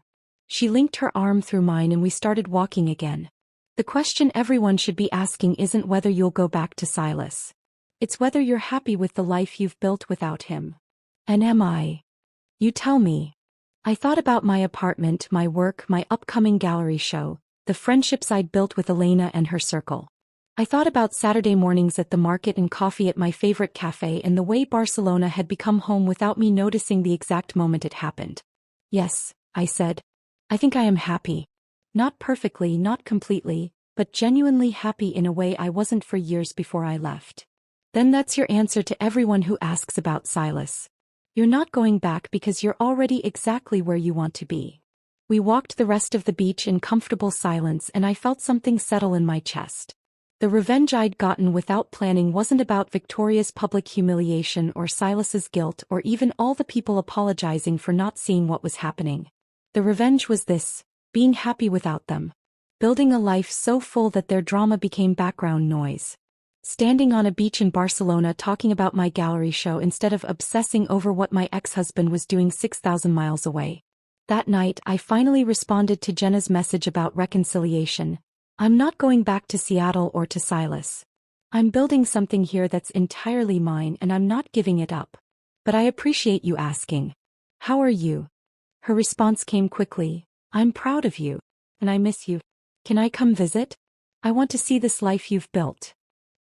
She linked her arm through mine and we started walking again. The question everyone should be asking isn't whether you'll go back to Silas. It's whether you're happy with the life you've built without him. And am I? You tell me. I thought about my apartment, my work, my upcoming gallery show, the friendships I'd built with Elena and her circle. I thought about Saturday mornings at the market and coffee at my favorite cafe and the way Barcelona had become home without me noticing the exact moment it happened. Yes, I said. I think I am happy. Not perfectly, not completely, but genuinely happy in a way I wasn't for years before I left. Then that's your answer to everyone who asks about Silas. You're not going back because you're already exactly where you want to be. We walked the rest of the beach in comfortable silence and I felt something settle in my chest. The revenge I'd gotten without planning wasn't about Victoria's public humiliation or Silas's guilt or even all the people apologizing for not seeing what was happening. The revenge was this, being happy without them. Building a life so full that their drama became background noise. Standing on a beach in Barcelona talking about my gallery show instead of obsessing over what my ex-husband was doing 6,000 miles away. That night I finally responded to Jenna's message about reconciliation. I'm not going back to Seattle or to Silas. I'm building something here that's entirely mine and I'm not giving it up. But I appreciate you asking. How are you? Her response came quickly. I'm proud of you. And I miss you. Can I come visit? I want to see this life you've built.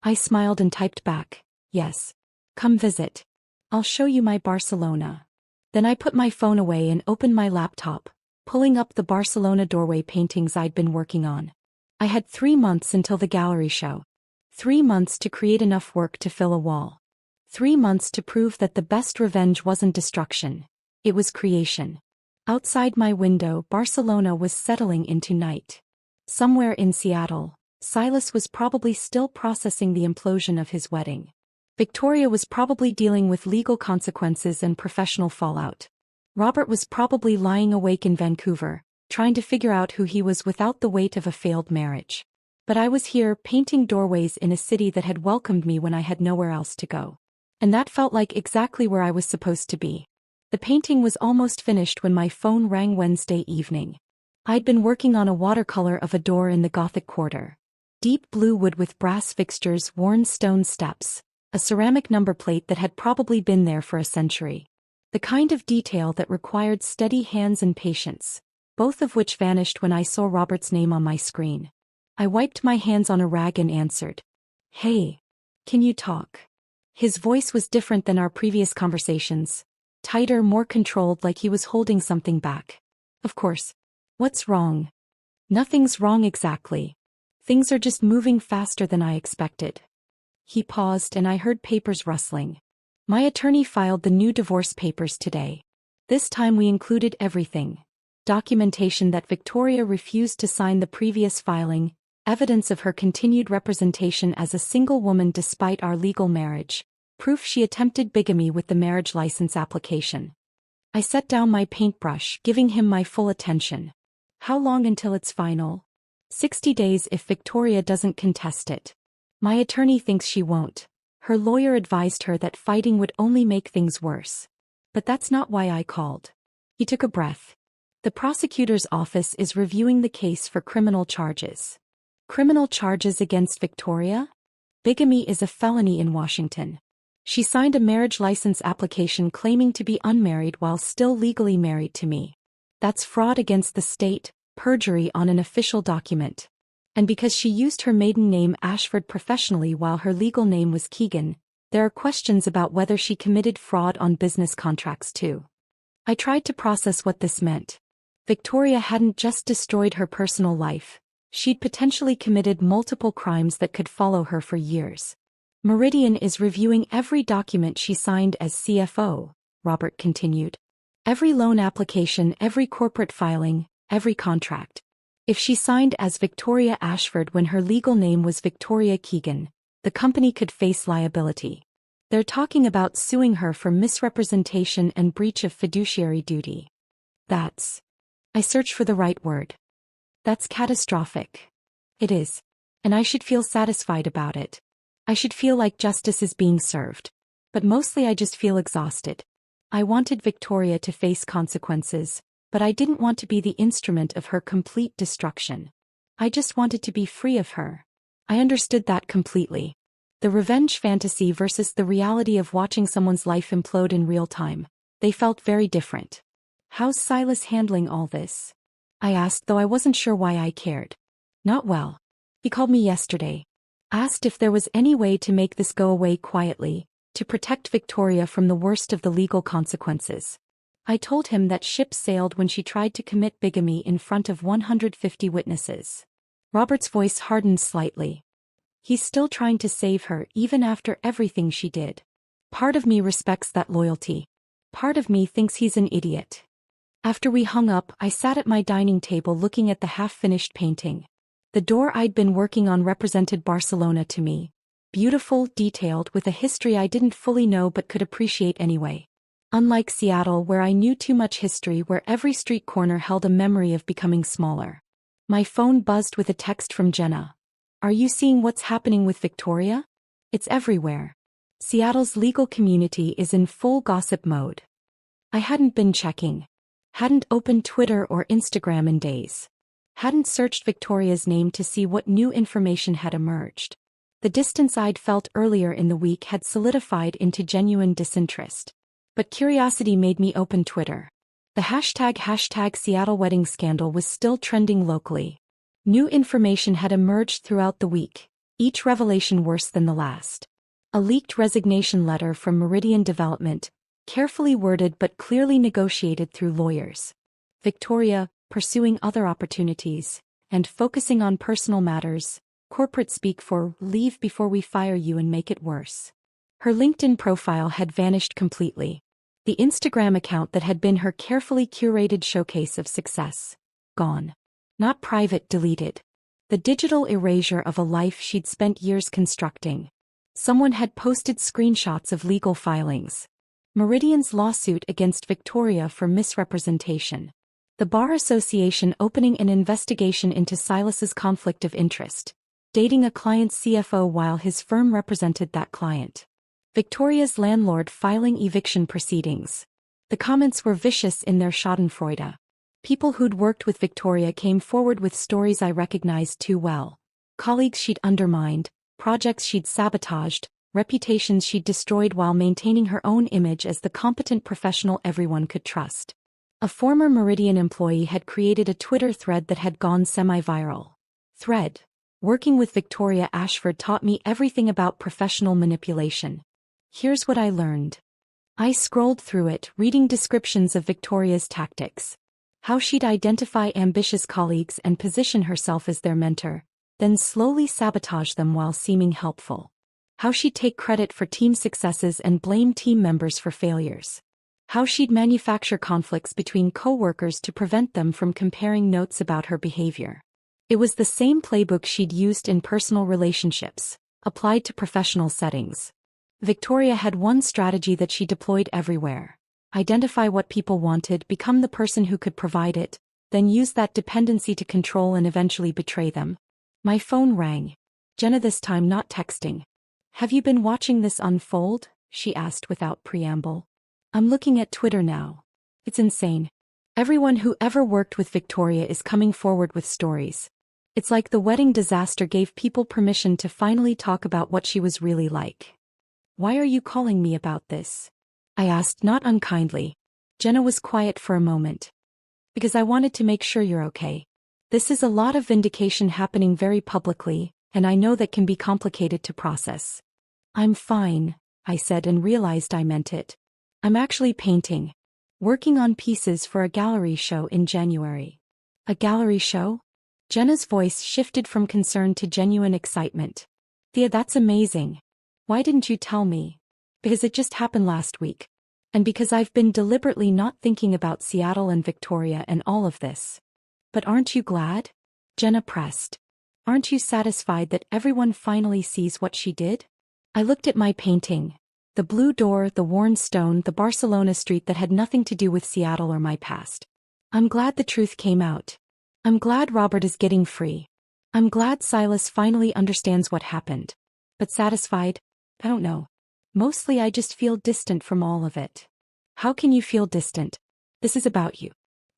I smiled and typed back, yes. Come visit. I'll show you my Barcelona. Then I put my phone away and opened my laptop, pulling up the Barcelona doorway paintings I'd been working on. I had 3 months until the gallery show. 3 months to create enough work to fill a wall. 3 months to prove that the best revenge wasn't destruction. It was creation. Outside my window, Barcelona was settling into night. Somewhere in Seattle, Silas was probably still processing the implosion of his wedding. Victoria was probably dealing with legal consequences and professional fallout. Robert was probably lying awake in Vancouver, trying to figure out who he was without the weight of a failed marriage. But I was here, painting doorways in a city that had welcomed me when I had nowhere else to go. And that felt like exactly where I was supposed to be. The painting was almost finished when my phone rang Wednesday evening. I'd been working on a watercolor of a door in the Gothic Quarter. Deep blue wood with brass fixtures, worn stone steps, a ceramic number plate that had probably been there for a century. The kind of detail that required steady hands and patience, both of which vanished when I saw Robert's name on my screen. I wiped my hands on a rag and answered. Hey, can you talk? His voice was different than our previous conversations, tighter, more controlled, like he was holding something back. Of course. What's wrong? Nothing's wrong exactly. Things are just moving faster than I expected. He paused and I heard papers rustling. My attorney filed the new divorce papers today. This time we included everything. Documentation that Victoria refused to sign the previous filing, evidence of her continued representation as a single woman despite our legal marriage, proof she attempted bigamy with the marriage license application. I set down my paintbrush, giving him my full attention. How long until it's final? 60 days if Victoria doesn't contest it. My attorney thinks she won't. Her lawyer advised her that fighting would only make things worse. But that's not why I called. He took a breath. The prosecutor's office is reviewing the case for criminal charges. Criminal charges against Victoria? Bigamy is a felony in Washington. She signed a marriage license application claiming to be unmarried while still legally married to me. That's fraud against the state, perjury on an official document. And because she used her maiden name Ashford professionally while her legal name was Keegan, there are questions about whether she committed fraud on business contracts too. I tried to process what this meant. Victoria hadn't just destroyed her personal life. She'd potentially committed multiple crimes that could follow her for years. Meridian is reviewing every document she signed as CFO, Robert continued. Every loan application, every corporate filing, every contract. If she signed as Victoria Ashford when her legal name was Victoria Keegan, the company could face liability. They're talking about suing her for misrepresentation and breach of fiduciary duty. I search for the right word. That's catastrophic. It is. And I should feel satisfied about it. I should feel like justice is being served. But mostly I just feel exhausted. I wanted Victoria to face consequences, but I didn't want to be the instrument of her complete destruction. I just wanted to be free of her. I understood that completely. The revenge fantasy versus the reality of watching someone's life implode in real time. They felt very different. How's Silas handling all this? I asked, though I wasn't sure why I cared. Not well. He called me yesterday. Asked if there was any way to make this go away quietly, to protect Victoria from the worst of the legal consequences. I told him that ship sailed when she tried to commit bigamy in front of 150 witnesses. Robert's voice hardened slightly. He's still trying to save her even after everything she did. Part of me respects that loyalty. Part of me thinks he's an idiot. After we hung up, I sat at my dining table looking at the half-finished painting. The door I'd been working on represented Barcelona to me. Beautiful, detailed, with a history I didn't fully know but could appreciate anyway. Unlike Seattle, where I knew too much history, where every street corner held a memory of becoming smaller. My phone buzzed with a text from Jenna. Are you seeing what's happening with Victoria? It's everywhere. Seattle's legal community is in full gossip mode. I hadn't been checking. Hadn't opened Twitter or Instagram in days. Hadn't searched Victoria's name to see what new information had emerged. The distance I'd felt earlier in the week had solidified into genuine disinterest. But curiosity made me open Twitter. The hashtag Seattle wedding scandal was still trending locally. New information had emerged throughout the week, each revelation worse than the last. A leaked resignation letter from Meridian Development, carefully worded but clearly negotiated through lawyers. Victoria, pursuing other opportunities, and focusing on personal matters, corporate speak for leave before we fire you and make it worse. Her LinkedIn profile had vanished completely. The Instagram account that had been her carefully curated showcase of success. Gone. Not private, deleted. The digital erasure of a life she'd spent years constructing. Someone had posted screenshots of legal filings. Meridian's lawsuit against Victoria for misrepresentation. The Bar Association opening an investigation into Silas's conflict of interest. Dating a client's CFO while his firm represented that client. Victoria's landlord filing eviction proceedings. The comments were vicious in their schadenfreude. People who'd worked with Victoria came forward with stories I recognized too well. Colleagues she'd undermined, projects she'd sabotaged, reputations she'd destroyed while maintaining her own image as the competent professional everyone could trust. A former Meridian employee had created a Twitter thread that had gone semi-viral. Thread. Working with Victoria Ashford taught me everything about professional manipulation. Here's what I learned. I scrolled through it, reading descriptions of Victoria's tactics. How she'd identify ambitious colleagues and position herself as their mentor, then slowly sabotage them while seeming helpful. How she'd take credit for team successes and blame team members for failures. How she'd manufacture conflicts between coworkers to prevent them from comparing notes about her behavior. It was the same playbook she'd used in personal relationships, applied to professional settings. Victoria had one strategy that she deployed everywhere. Identify what people wanted, become the person who could provide it, then use that dependency to control and eventually betray them. My phone rang. Jenna, this time not texting. Have you been watching this unfold? She asked without preamble. I'm looking at Twitter now. It's insane. Everyone who ever worked with Victoria is coming forward with stories. It's like the wedding disaster gave people permission to finally talk about what she was really like. Why are you calling me about this? I asked, not unkindly. Jenna was quiet for a moment. Because I wanted to make sure you're okay. This is a lot of vindication happening very publicly, and I know that can be complicated to process. I'm fine, I said and realized I meant it. I'm actually painting. Working on pieces for a gallery show in January. A gallery show? Jenna's voice shifted from concern to genuine excitement. Thea, that's amazing. Why didn't you tell me? Because it just happened last week. And because I've been deliberately not thinking about Seattle and Victoria and all of this. But aren't you glad? Jenna pressed. Aren't you satisfied that everyone finally sees what she did? I looked at my painting. The blue door, the worn stone, the Barcelona street that had nothing to do with Seattle or my past. I'm glad the truth came out. I'm glad Robert is getting free. I'm glad Silas finally understands what happened. But satisfied? I don't know. Mostly I just feel distant from all of it. How can you feel distant? This is about you.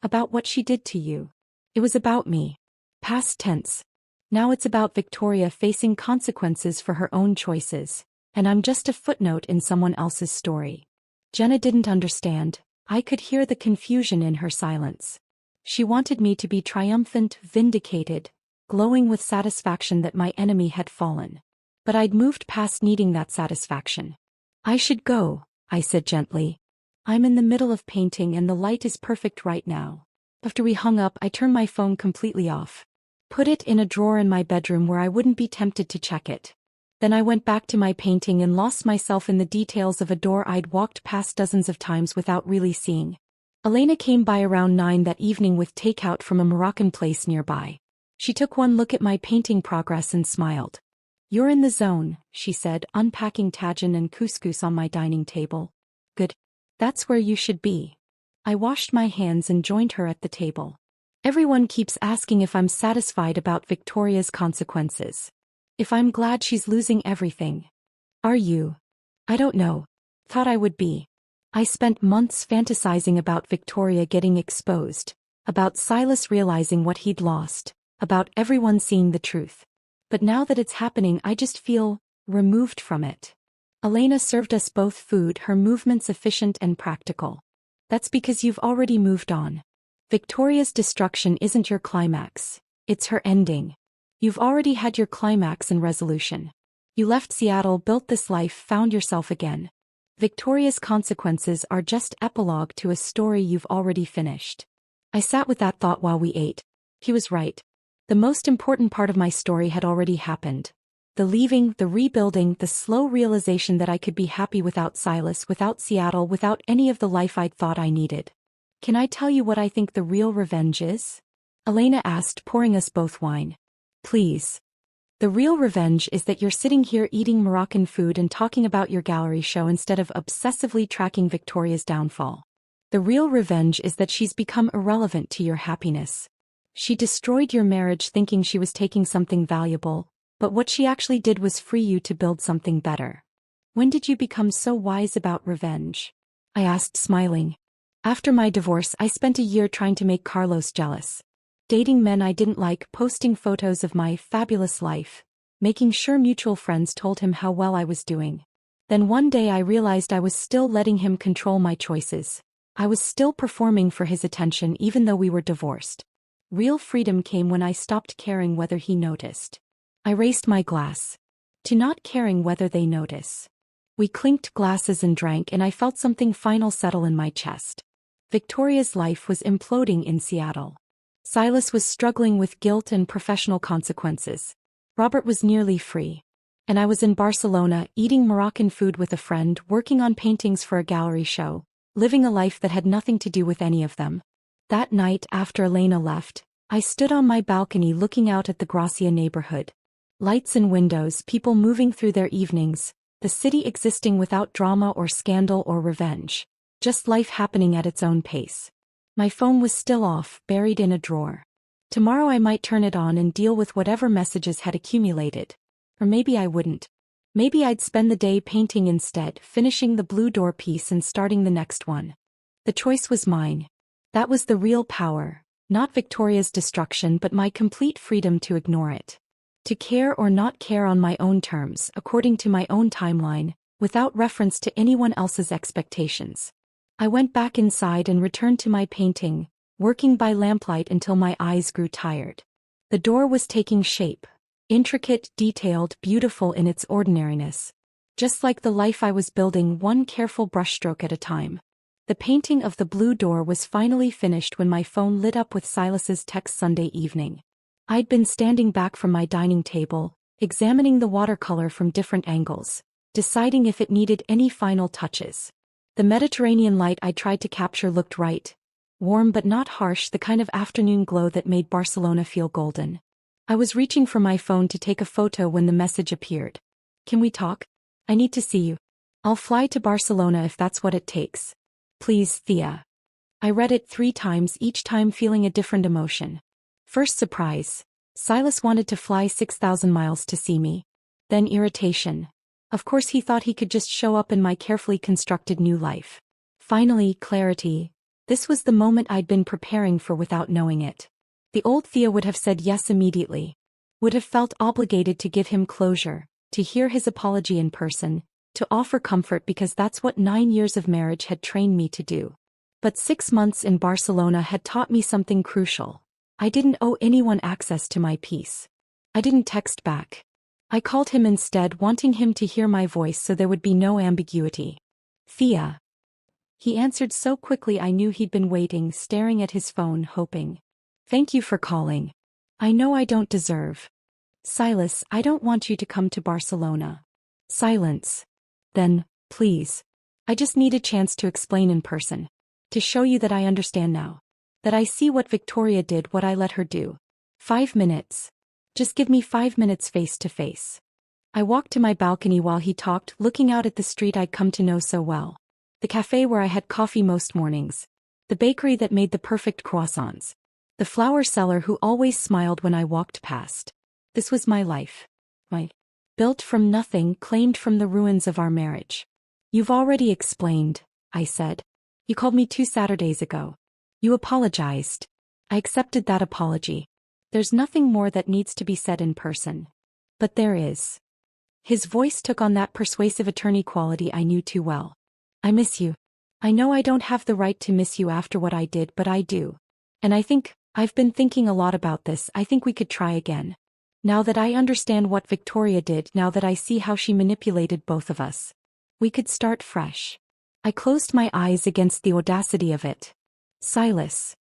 About what she did to you. It was about me. Past tense. Now it's about Victoria facing consequences for her own choices, and I'm just a footnote in someone else's story. Jenna didn't understand. I could hear the confusion in her silence. She wanted me to be triumphant, vindicated, glowing with satisfaction that my enemy had fallen. But I'd moved past needing that satisfaction. I should go, I said gently. I'm in the middle of painting and the light is perfect right now. After we hung up, I turned my phone completely off. Put it in a drawer in my bedroom where I wouldn't be tempted to check it. Then I went back to my painting and lost myself in the details of a door I'd walked past dozens of times without really seeing. Elena came by around 9 that evening with takeout from a Moroccan place nearby. She took one look at my painting progress and smiled. You're in the zone, she said, unpacking tagine and couscous on my dining table. Good. That's where you should be. I washed my hands and joined her at the table. Everyone keeps asking if I'm satisfied about Victoria's consequences. If I'm glad she's losing everything. Are you? I don't know. Thought I would be. I spent months fantasizing about Victoria getting exposed, about Silas realizing what he'd lost, about everyone seeing the truth. But now that it's happening, I just feel removed from it. Elena served us both food, her movements efficient and practical. That's because you've already moved on. Victoria's destruction isn't your climax, it's her ending. You've already had your climax and resolution. You left Seattle, built this life, found yourself again. Victoria's consequences are just epilogue to a story you've already finished. I sat with that thought while we ate. He was right. The most important part of my story had already happened. The leaving, the rebuilding, the slow realization that I could be happy without Silas, without Seattle, without any of the life I'd thought I needed. Can I tell you what I think the real revenge is? Elena asked, pouring us both wine. Please. The real revenge is that you're sitting here eating Moroccan food and talking about your gallery show instead of obsessively tracking Victoria's downfall. The real revenge is that she's become irrelevant to your happiness. She destroyed your marriage thinking she was taking something valuable, but what she actually did was free you to build something better. When did you become so wise about revenge? I asked, smiling. After my divorce, I spent a year trying to make Carlos jealous. Dating men I didn't like, posting photos of my fabulous life, making sure mutual friends told him how well I was doing. Then one day I realized I was still letting him control my choices. I was still performing for his attention even though we were divorced. Real freedom came when I stopped caring whether he noticed. I raised my glass to not caring whether they notice. We clinked glasses and drank, and I felt something final settle in my chest. Victoria's life was imploding in Seattle. Silas was struggling with guilt and professional consequences. Robert was nearly free. And I was in Barcelona, eating Moroccan food with a friend, working on paintings for a gallery show, living a life that had nothing to do with any of them. That night, after Elena left, I stood on my balcony looking out at the Gracia neighborhood. Lights in windows, people moving through their evenings, the city existing without drama or scandal or revenge. Just life happening at its own pace. My phone was still off, buried in a drawer. Tomorrow I might turn it on and deal with whatever messages had accumulated. Or maybe I wouldn't. Maybe I'd spend the day painting instead, finishing the blue door piece and starting the next one. The choice was mine. That was the real power, not Victoria's destruction but my complete freedom to ignore it. To care or not care on my own terms, according to my own timeline, without reference to anyone else's expectations. I went back inside and returned to my painting, working by lamplight until my eyes grew tired. The door was taking shape. Intricate, detailed, beautiful in its ordinariness. Just like the life I was building, one careful brushstroke at a time. The painting of the blue door was finally finished when my phone lit up with Silas's text Sunday evening. I'd been standing back from my dining table, examining the watercolor from different angles, deciding if it needed any final touches. The Mediterranean light I tried to capture looked right. Warm but not harsh, the kind of afternoon glow that made Barcelona feel golden. I was reaching for my phone to take a photo when the message appeared. Can we talk? I need to see you. I'll fly to Barcelona if that's what it takes. Please, Thea. I read it 3 times, each time feeling a different emotion. First surprise. Silas wanted to fly 6,000 miles to see me. Then irritation. Of course he thought he could just show up in my carefully constructed new life. Finally, clarity. This was the moment I'd been preparing for without knowing it. The old Thea would have said yes immediately. Would have felt obligated to give him closure, to hear his apology in person, to offer comfort because that's what 9 years of marriage had trained me to do. But 6 months in Barcelona had taught me something crucial. I didn't owe anyone access to my peace. I didn't text back. I called him instead, wanting him to hear my voice so there would be no ambiguity. Thea. He answered so quickly I knew he'd been waiting, staring at his phone, hoping. Thank you for calling. I know I don't deserve. Silas, I don't want you to come to Barcelona. Silence. Then, please. I just need a chance to explain in person. To show you that I understand now. That I see what Victoria did, what I let her do. 5 minutes. Just give me 5 minutes face to face. I walked to my balcony while he talked, looking out at the street I'd come to know so well. The cafe where I had coffee most mornings. The bakery that made the perfect croissants. The flower seller who always smiled when I walked past. This was my life. Built from nothing, claimed from the ruins of our marriage. You've already explained, I said. You called me 2 Saturdays ago. You apologized. I accepted that apology. There's nothing more that needs to be said in person. But there is. His voice took on that persuasive attorney quality I knew too well. I miss you. I know I don't have the right to miss you after what I did, but I do. And I've been thinking a lot about this. I think we could try again. Now that I understand what Victoria did, now that I see how she manipulated both of us. We could start fresh. I closed my eyes against the audacity of it. Silas.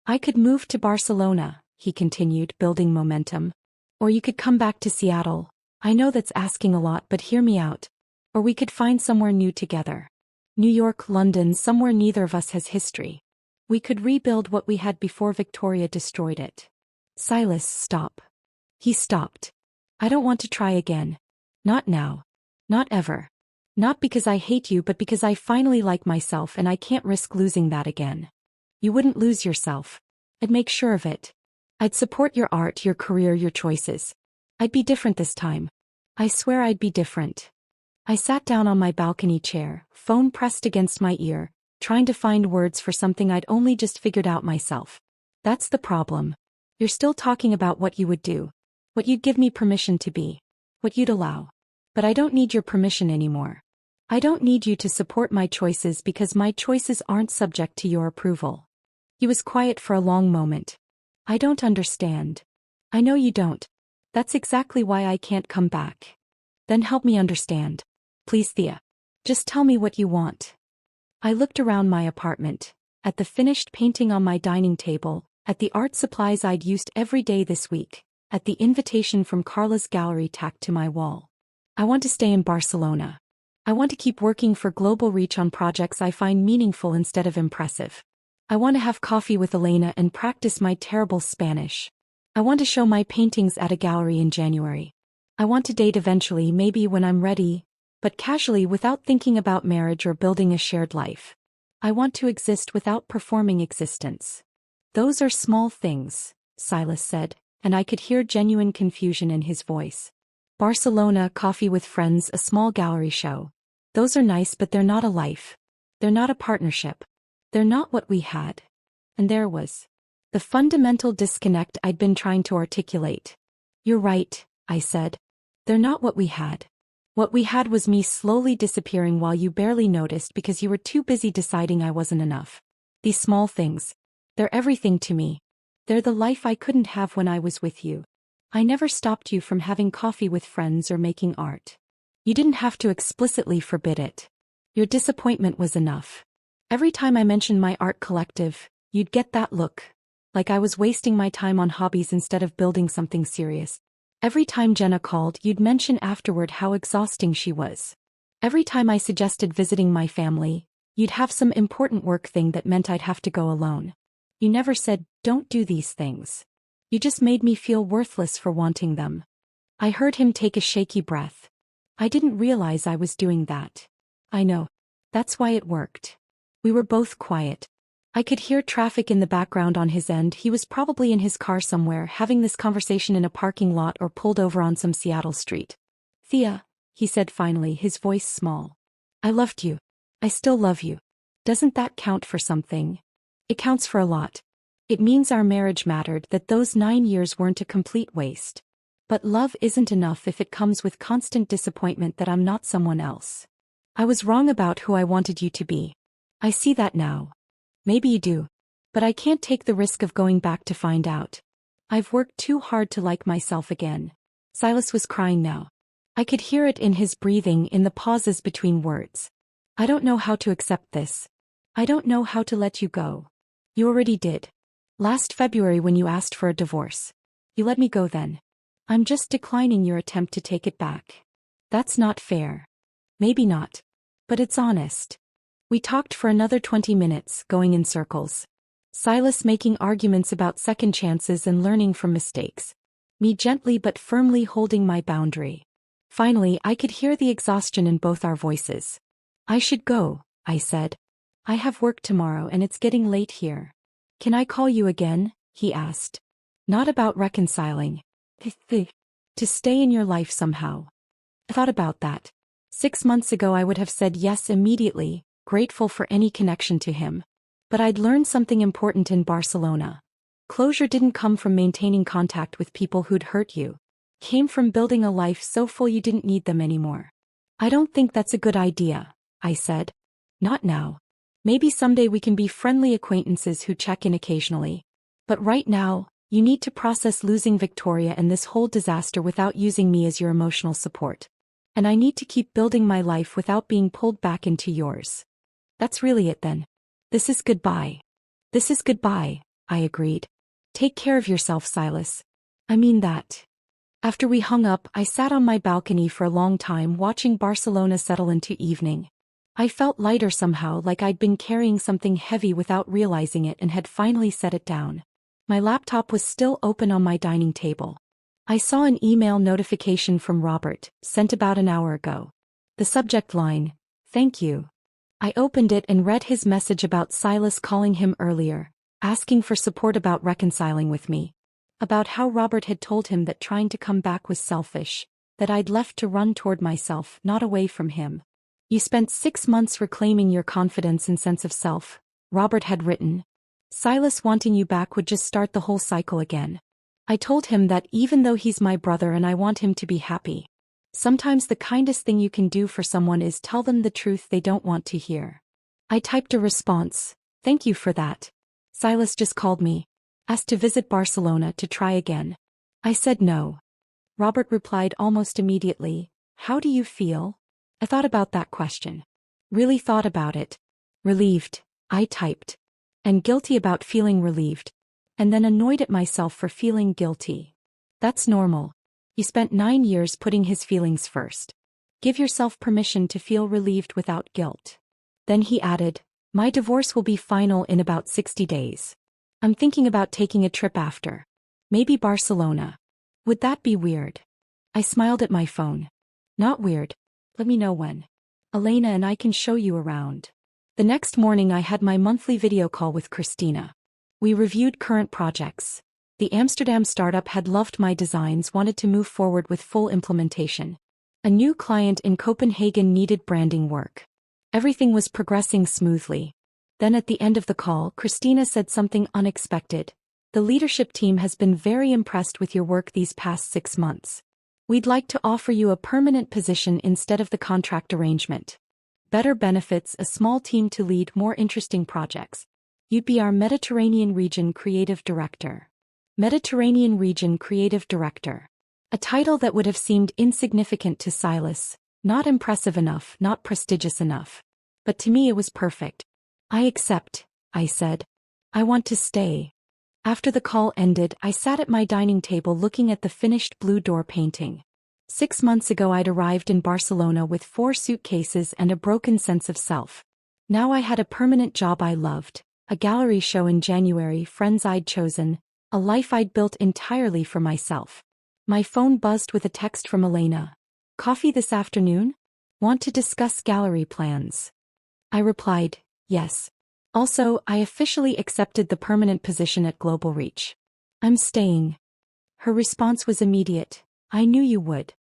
I could move to Barcelona, he continued, building momentum. Or you could come back to Seattle. I know that's asking a lot, but hear me out. Or we could find somewhere new together. New York, London, somewhere neither of us has history. We could rebuild what we had before Victoria destroyed it. Silas, stop. He stopped. I don't want to try again. Not now. Not ever. Not because I hate you, but because I finally like myself and I can't risk losing that again. You wouldn't lose yourself. I'd make sure of it. I'd support your art, your career, your choices. I'd be different this time. I swear I'd be different. I sat down on my balcony chair, phone pressed against my ear, trying to find words for something I'd only just figured out myself. That's the problem. You're still talking about what you would do. What you'd give me permission to be. What you'd allow. But I don't need your permission anymore. I don't need you to support my choices because my choices aren't subject to your approval. He was quiet for a long moment. I don't understand. I know you don't. That's exactly why I can't come back. Then help me understand. Please, Thea. Just tell me what you want. I looked around my apartment, at the finished painting on my dining table, at the art supplies I'd used every day this week, at the invitation from Carla's gallery tacked to my wall. I want to stay in Barcelona. I want to keep working for global reach on projects I find meaningful instead of impressive. I want to have coffee with Elena and practice my terrible Spanish. I want to show my paintings at a gallery in January. I want to date eventually, maybe when I'm ready, but casually without thinking about marriage or building a shared life. I want to exist without performing existence. Those are small things, Silas said, and I could hear genuine confusion in his voice. Barcelona, coffee with friends, a small gallery show. Those are nice, but they're not a life. They're not a partnership. They're not what we had. And there was the fundamental disconnect I'd been trying to articulate. You're right, I said. They're not what we had. What we had was me slowly disappearing while you barely noticed because you were too busy deciding I wasn't enough. These small things. They're everything to me. They're the life I couldn't have when I was with you. I never stopped you from having coffee with friends or making art. You didn't have to explicitly forbid it. Your disappointment was enough. Every time I mentioned my art collective, you'd get that look. Like I was wasting my time on hobbies instead of building something serious. Every time Jenna called, you'd mention afterward how exhausting she was. Every time I suggested visiting my family, you'd have some important work thing that meant I'd have to go alone. You never said, don't do these things. You just made me feel worthless for wanting them. I heard him take a shaky breath. I didn't realize I was doing that. I know. That's why it worked. We were both quiet. I could hear traffic in the background on his end. He was probably in his car somewhere, having this conversation in a parking lot or pulled over on some Seattle street. Thea, he said finally, his voice small. I loved you. I still love you. Doesn't that count for something? It counts for a lot. It means our marriage mattered, that those 9 years weren't a complete waste. But love isn't enough if it comes with constant disappointment that I'm not someone else. I was wrong about who I wanted you to be. I see that now. Maybe you do. But I can't take the risk of going back to find out. I've worked too hard to like myself again. Silas was crying now. I could hear it in his breathing, in the pauses between words. I don't know how to accept this. I don't know how to let you go. You already did. Last February when you asked for a divorce. You let me go then. I'm just declining your attempt to take it back. That's not fair. Maybe not. But it's honest. We talked for another 20 minutes, going in circles. Silas making arguments about second chances and learning from mistakes. Me gently but firmly holding my boundary. Finally, I could hear the exhaustion in both our voices. I should go, I said. I have work tomorrow and it's getting late here. Can I call you again? He asked. Not about reconciling. To stay in your life somehow. I thought about that. 6 months ago I would have said yes immediately, grateful for any connection to him. But I'd learned something important in Barcelona. Closure didn't come from maintaining contact with people who'd hurt you. It came from building a life so full you didn't need them anymore. I don't think that's a good idea, I said. Not now. Maybe someday we can be friendly acquaintances who check in occasionally. But right now, you need to process losing Victoria and this whole disaster without using me as your emotional support. And I need to keep building my life without being pulled back into yours. That's really it then. This is goodbye. This is goodbye, I agreed. Take care of yourself, Silas. I mean that. After we hung up, I sat on my balcony for a long time watching Barcelona settle into evening. I felt lighter somehow, like I'd been carrying something heavy without realizing it and had finally set it down. My laptop was still open on my dining table. I saw an email notification from Robert, sent about an hour ago. The subject line, "Thank you." I opened it and read his message about Silas calling him earlier, asking for support about reconciling with me. About how Robert had told him that trying to come back was selfish, that I'd left to run toward myself, not away from him. You spent 6 months reclaiming your confidence and sense of self, Robert had written. Silas wanting you back would just start the whole cycle again. I told him that even though he's my brother and I want him to be happy, sometimes the kindest thing you can do for someone is tell them the truth they don't want to hear. I typed a response, "Thank you for that. Silas just called me. Asked to visit Barcelona to try again. I said no." Robert replied almost immediately, "How do you feel?" I thought about that question. Really thought about it. Relieved, I typed. And guilty about feeling relieved. And then annoyed at myself for feeling guilty. That's normal. You spent 9 years putting his feelings first. Give yourself permission to feel relieved without guilt. Then he added, "My divorce will be final in about 60 days. I'm thinking about taking a trip after. Maybe Barcelona. Would that be weird?" I smiled at my phone. "Not weird. Let me know when. Elena and I can show you around." The next morning I had my monthly video call with Christina. We reviewed current projects. The Amsterdam startup had loved my designs, wanted to move forward with full implementation. A new client in Copenhagen needed branding work. Everything was progressing smoothly. Then at the end of the call, Christina said something unexpected. "The leadership team has been very impressed with your work these past 6 months. We'd like to offer you a permanent position instead of the contract arrangement. Better benefits, a small team to lead more interesting projects. You'd be our Mediterranean Region Creative Director." Mediterranean Region Creative Director. A title that would have seemed insignificant to Silas, not impressive enough, not prestigious enough. But to me it was perfect. "I accept," I said. "I want to stay." After the call ended, I sat at my dining table looking at the finished blue door painting. 6 months ago I'd arrived in Barcelona with 4 suitcases and a broken sense of self. Now I had a permanent job I loved, a gallery show in January, friends I'd chosen, a life I'd built entirely for myself. My phone buzzed with a text from Elena. "Coffee this afternoon? Want to discuss gallery plans?" I replied, "Yes. Also, I officially accepted the permanent position at Global Reach. I'm staying." Her response was immediate. "I knew you would.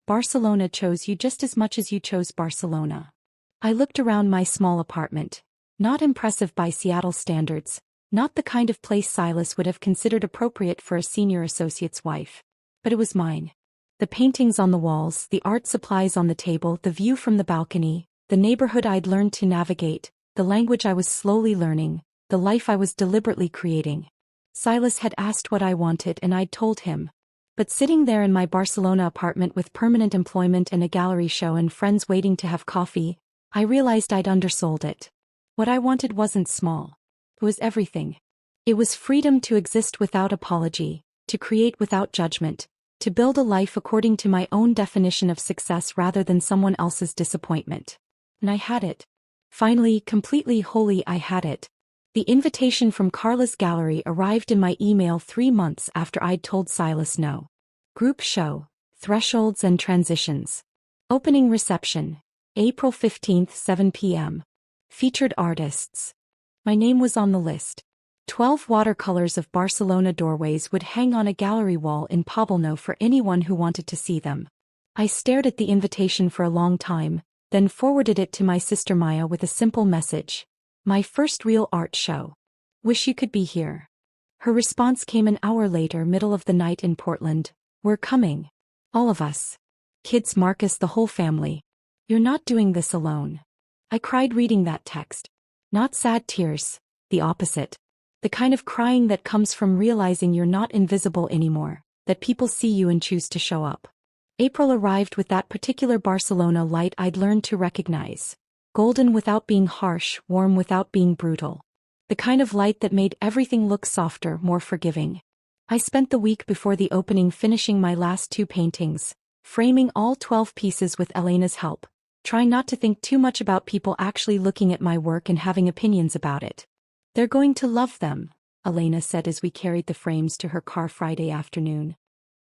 Barcelona chose you just as much as you chose Barcelona." I looked around my small apartment. Not impressive by Seattle standards, not the kind of place Silas would have considered appropriate for a senior associate's wife. But it was mine. The paintings on the walls, the art supplies on the table, the view from the balcony, the neighborhood I'd learned to navigate, the language I was slowly learning, the life I was deliberately creating. Silas had asked what I wanted and I'd told him. But sitting there in my Barcelona apartment with permanent employment and a gallery show and friends waiting to have coffee, I realized I'd undersold it. What I wanted wasn't small. It was everything. It was freedom to exist without apology, to create without judgment, to build a life according to my own definition of success rather than someone else's disappointment. And I had it. Finally, completely wholly I had it. The invitation from Carla's gallery arrived in my email 3 months after I'd told Silas no. Group show, thresholds and transitions. Opening reception, April 15th, 7 p.m. Featured artists. My name was on the list. 12 watercolors of Barcelona doorways would hang on a gallery wall in Poblenou for anyone who wanted to see them. I stared at the invitation for a long time, then forwarded it to my sister Maya with a simple message. My first real art show. Wish you could be here. Her response came an hour later, middle of the night in Portland. We're coming. All of us. Kids, Marcus, the whole family. You're not doing this alone. I cried reading that text. Not sad tears, the opposite. The kind of crying that comes from realizing you're not invisible anymore, that people see you and choose to show up. April arrived with that particular Barcelona light I'd learned to recognize. Golden without being harsh, warm without being brutal. The kind of light that made everything look softer, more forgiving. I spent the week before the opening finishing my last 2 paintings, framing all 12 pieces with Elena's help, trying not to think too much about people actually looking at my work and having opinions about it. They're going to love them, Elena said as we carried the frames to her car Friday afternoon.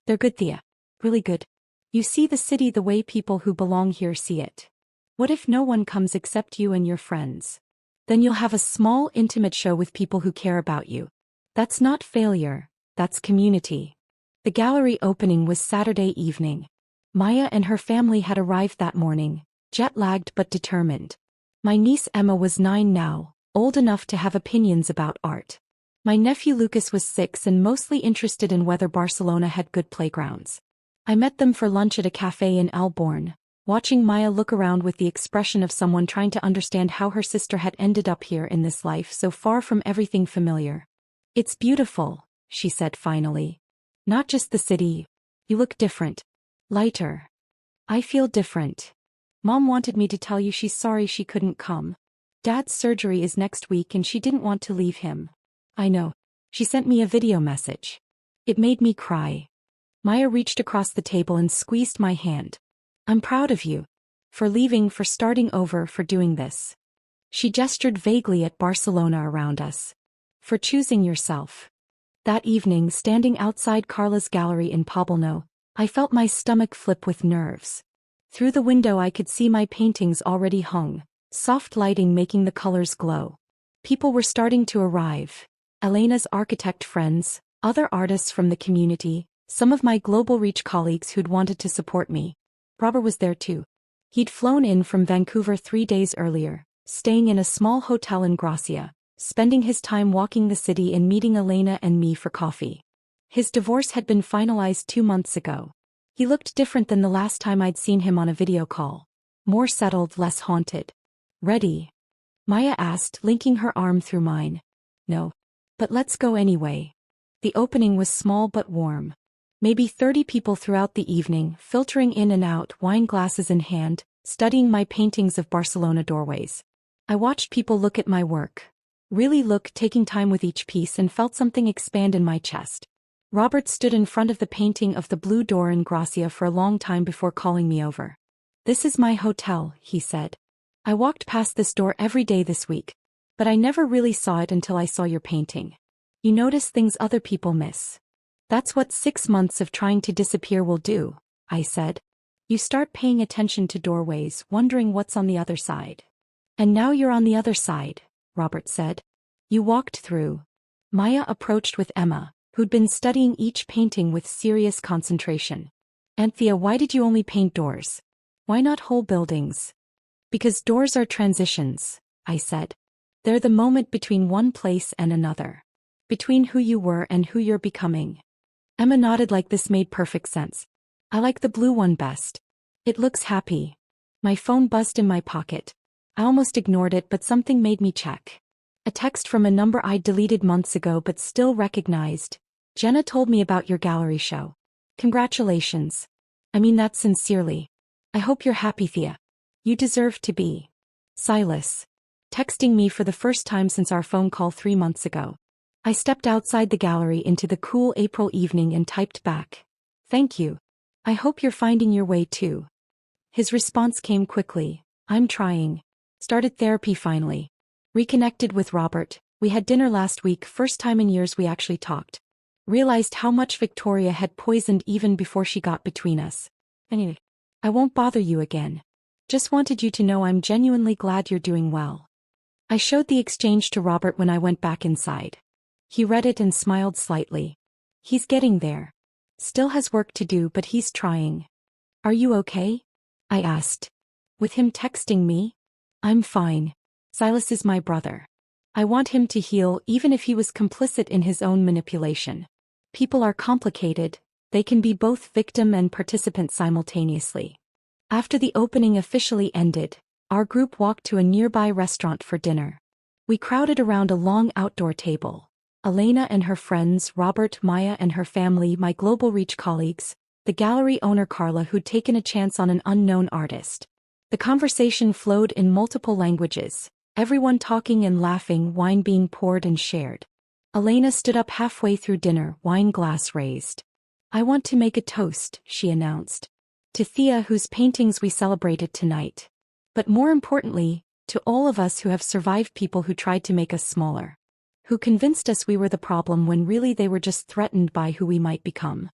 They're good, Thea. Really good. You see the city the way people who belong here see it. What if no one comes except you and your friends? Then you'll have a small, intimate show with people who care about you. That's not failure, that's community. The gallery opening was Saturday evening. Maya and her family had arrived that morning, jet-lagged but determined. My niece Emma was 9 now, old enough to have opinions about art. My nephew Lucas was 6 and mostly interested in whether Barcelona had good playgrounds. I met them for lunch at a cafe in Alborn, watching Maya look around with the expression of someone trying to understand how her sister had ended up here in this life so far from everything familiar. It's beautiful, she said finally. Not just the city. You look different. Lighter. I feel different. Mom wanted me to tell you she's sorry she couldn't come. Dad's surgery is next week and she didn't want to leave him. I know. She sent me a video message. It made me cry. Maya reached across the table and squeezed my hand. I'm proud of you. For leaving, for starting over, for doing this. She gestured vaguely at Barcelona around us. For choosing yourself. That evening, standing outside Carla's gallery in Poblenou, I felt my stomach flip with nerves. Through the window I could see my paintings already hung, soft lighting making the colors glow. People were starting to arrive. Elena's architect friends, other artists from the community, some of my Global Reach colleagues who'd wanted to support me. Robert was there too. He'd flown in from Vancouver 3 days earlier, staying in a small hotel in Gracia, spending his time walking the city and meeting Elena and me for coffee. His divorce had been finalized 2 months ago. He looked different than the last time I'd seen him on a video call. More settled, less haunted. Ready? Maya asked, linking her arm through mine. No. But let's go anyway. The opening was small but warm. Maybe 30 people throughout the evening, filtering in and out, wine glasses in hand, studying my paintings of Barcelona doorways. I watched people look at my work. Really look, taking time with each piece, and felt something expand in my chest. Robert stood in front of the painting of the blue door in Gracia for a long time before calling me over. This is my hotel, he said. I walked past this door every day this week. But I never really saw it until I saw your painting. You notice things other people miss. That's what 6 months of trying to disappear will do, I said. You start paying attention to doorways, wondering what's on the other side. And now you're on the other side, Robert said. You walked through. Maya approached with Emma, who'd been studying each painting with serious concentration. Anthea, why did you only paint doors? Why not whole buildings? Because doors are transitions, I said. They're the moment between one place and another. Between who you were and who you're becoming. Emma nodded like this made perfect sense. I like the blue one best. It looks happy. My phone buzzed in my pocket. I almost ignored it, but something made me check. A text from a number I'd deleted months ago but still recognized. Jenna told me about your gallery show. Congratulations. I mean that sincerely. I hope you're happy, Thea. You deserve to be. Silas. Texting me for the first time since our phone call 3 months ago. I stepped outside the gallery into the cool April evening and typed back. Thank you. I hope you're finding your way too. His response came quickly. I'm trying. Started therapy finally. Reconnected with Robert. We had dinner last week, first time in years we actually talked. Realized how much Victoria had poisoned even before she got between us. Anyway, I won't bother you again. Just wanted you to know I'm genuinely glad you're doing well. I showed the exchange to Robert when I went back inside. He read it and smiled slightly. He's getting there. Still has work to do, but he's trying. Are you okay? I asked. With him texting me? I'm fine. Silas is my brother. I want him to heal even if he was complicit in his own manipulation. People are complicated. They can be both victim and participant simultaneously. After the opening officially ended, our group walked to a nearby restaurant for dinner. We crowded around a long outdoor table. Elena and her friends, Robert, Maya and her family, my Global Reach colleagues, the gallery owner Carla who'd taken a chance on an unknown artist. The conversation flowed in multiple languages, everyone talking and laughing, wine being poured and shared. Elena stood up halfway through dinner, wine glass raised. I want to make a toast, she announced. To Thea, whose paintings we celebrated tonight. But more importantly, to all of us who have survived people who tried to make us smaller. Who convinced us we were the problem when really they were just threatened by who we might become.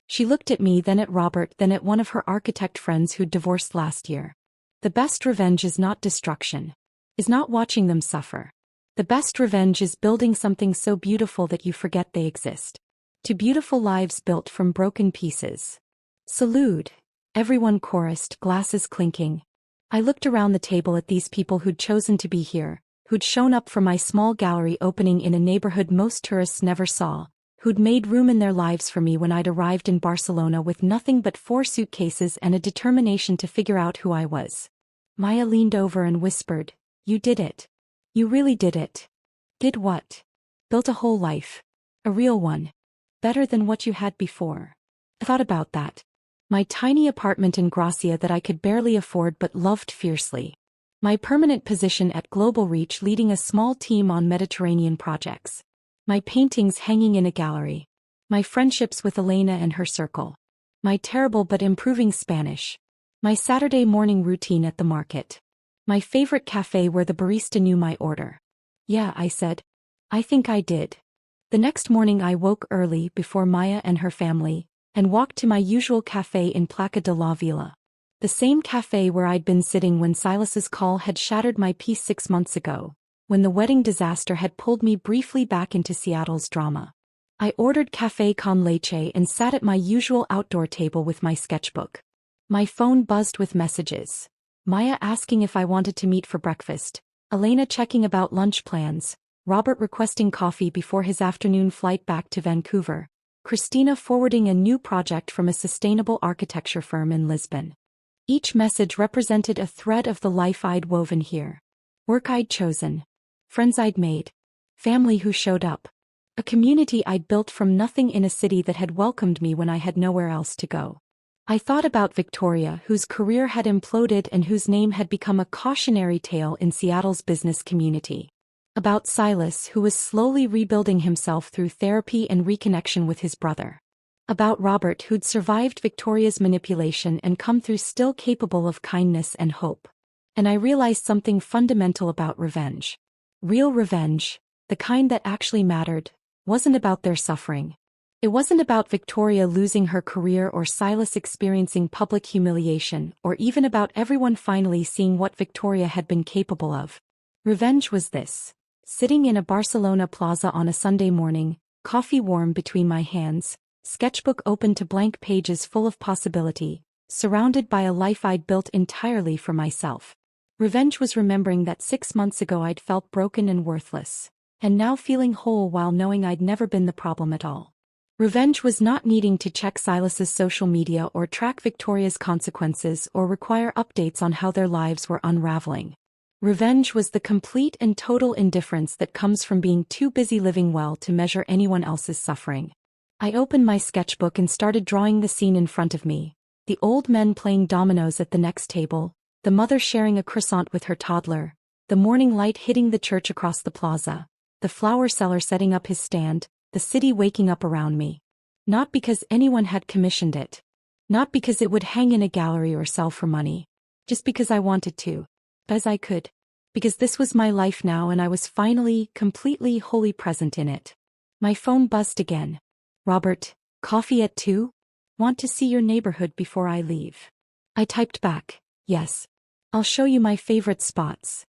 She looked at me, then at Robert, then at one of her architect friends who'd divorced last year. The best revenge is not destruction. Is not watching them suffer. The best revenge is building something so beautiful that you forget they exist. To beautiful lives built from broken pieces. Salute. Everyone chorused, glasses clinking. I looked around the table at these people who'd chosen to be here, who'd shown up for my small gallery opening in a neighborhood most tourists never saw, who'd made room in their lives for me when I'd arrived in Barcelona with nothing but 4 suitcases and a determination to figure out who I was. Maya leaned over and whispered, "You did it. You really did it." Did what? Built a whole life. A real one. Better than what you had before. I thought about that. My tiny apartment in Gracia that I could barely afford but loved fiercely. My permanent position at Global Reach leading a small team on Mediterranean projects. My paintings hanging in a gallery. My friendships with Elena and her circle. My terrible but improving Spanish. My Saturday morning routine at the market. My favorite cafe where the barista knew my order. Yeah, I said. I think I did. The next morning I woke early before Maya and her family, and walked to my usual cafe in Placa de la Vila. The same cafe where I'd been sitting when Silas's call had shattered my peace 6 months ago, when the wedding disaster had pulled me briefly back into Seattle's drama. I ordered café con leche and sat at my usual outdoor table with my sketchbook. My phone buzzed with messages. Maya asking if I wanted to meet for breakfast, Elena checking about lunch plans, Robert requesting coffee before his afternoon flight back to Vancouver, Christina forwarding a new project from a sustainable architecture firm in Lisbon. Each message represented a thread of the life I'd woven here. Work I'd chosen. Friends I'd made. Family who showed up. A community I'd built from nothing in a city that had welcomed me when I had nowhere else to go. I thought about Victoria, whose career had imploded and whose name had become a cautionary tale in Seattle's business community. About Silas, who was slowly rebuilding himself through therapy and reconnection with his brother. About Robert, who'd survived Victoria's manipulation and come through still capable of kindness and hope. And I realized something fundamental about revenge. Real revenge, the kind that actually mattered, wasn't about their suffering. It wasn't about Victoria losing her career or Silas experiencing public humiliation or even about everyone finally seeing what Victoria had been capable of. Revenge was this. Sitting in a Barcelona plaza on a Sunday morning, coffee warm between my hands, sketchbook open to blank pages full of possibility, surrounded by a life I'd built entirely for myself. Revenge was remembering that 6 months ago I'd felt broken and worthless, and now feeling whole while knowing I'd never been the problem at all. Revenge was not needing to check Silas's social media or track Victoria's consequences or require updates on how their lives were unraveling. Revenge was the complete and total indifference that comes from being too busy living well to measure anyone else's suffering. I opened my sketchbook and started drawing the scene in front of me. The old men playing dominoes at the next table, the mother sharing a croissant with her toddler, the morning light hitting the church across the plaza, the flower seller setting up his stand, the city waking up around me. Not because anyone had commissioned it. Not because it would hang in a gallery or sell for money. Just because I wanted to. As I could. Because this was my life now and I was finally, completely, wholly present in it. My phone buzzed again. Robert, coffee at 2? Want to see your neighborhood before I leave? I typed back, yes. I'll show you my favorite spots.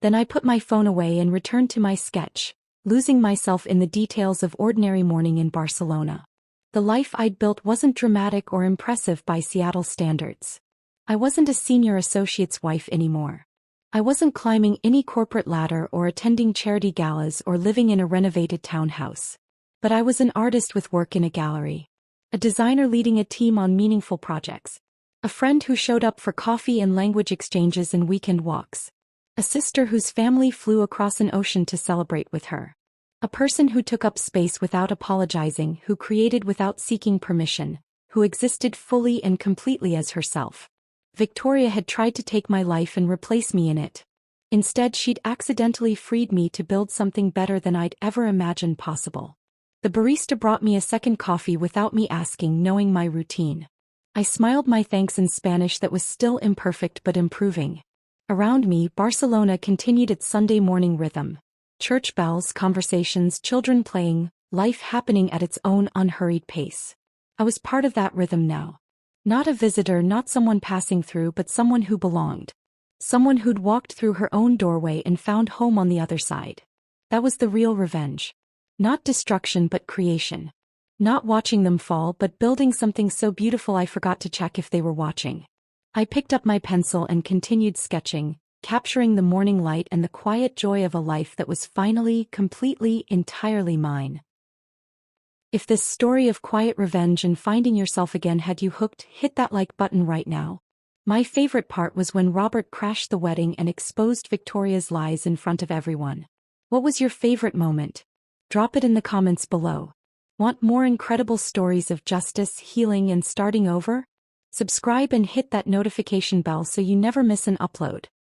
Then I put my phone away and returned to my sketch, losing myself in the details of ordinary morning in Barcelona. The life I'd built wasn't dramatic or impressive by Seattle standards. I wasn't a senior associate's wife anymore. I wasn't climbing any corporate ladder or attending charity galas or living in a renovated townhouse. But I was an artist with work in a gallery. A designer leading a team on meaningful projects. A friend who showed up for coffee and language exchanges and weekend walks. A sister whose family flew across an ocean to celebrate with her. A person who took up space without apologizing, who created without seeking permission, who existed fully and completely as herself. Victoria had tried to take my life and replace me in it. Instead, she'd accidentally freed me to build something better than I'd ever imagined possible. The barista brought me a second coffee without me asking, knowing my routine. I smiled my thanks in Spanish that was still imperfect but improving. Around me, Barcelona continued its Sunday morning rhythm. Church bells, conversations, children playing, life happening at its own unhurried pace. I was part of that rhythm now. Not a visitor, not someone passing through, but someone who belonged. Someone who'd walked through her own doorway and found home on the other side. That was the real revenge. Not destruction but creation. Not watching them fall but building something so beautiful I forgot to check if they were watching. I picked up my pencil and continued sketching, capturing the morning light and the quiet joy of a life that was finally, completely, entirely mine. If this story of quiet revenge and finding yourself again had you hooked, hit that like button right now. My favorite part was when Robert crashed the wedding and exposed Victoria's lies in front of everyone. What was your favorite moment? Drop it in the comments below. Want more incredible stories of justice, healing, and starting over? Subscribe and hit that notification bell so you never miss an upload.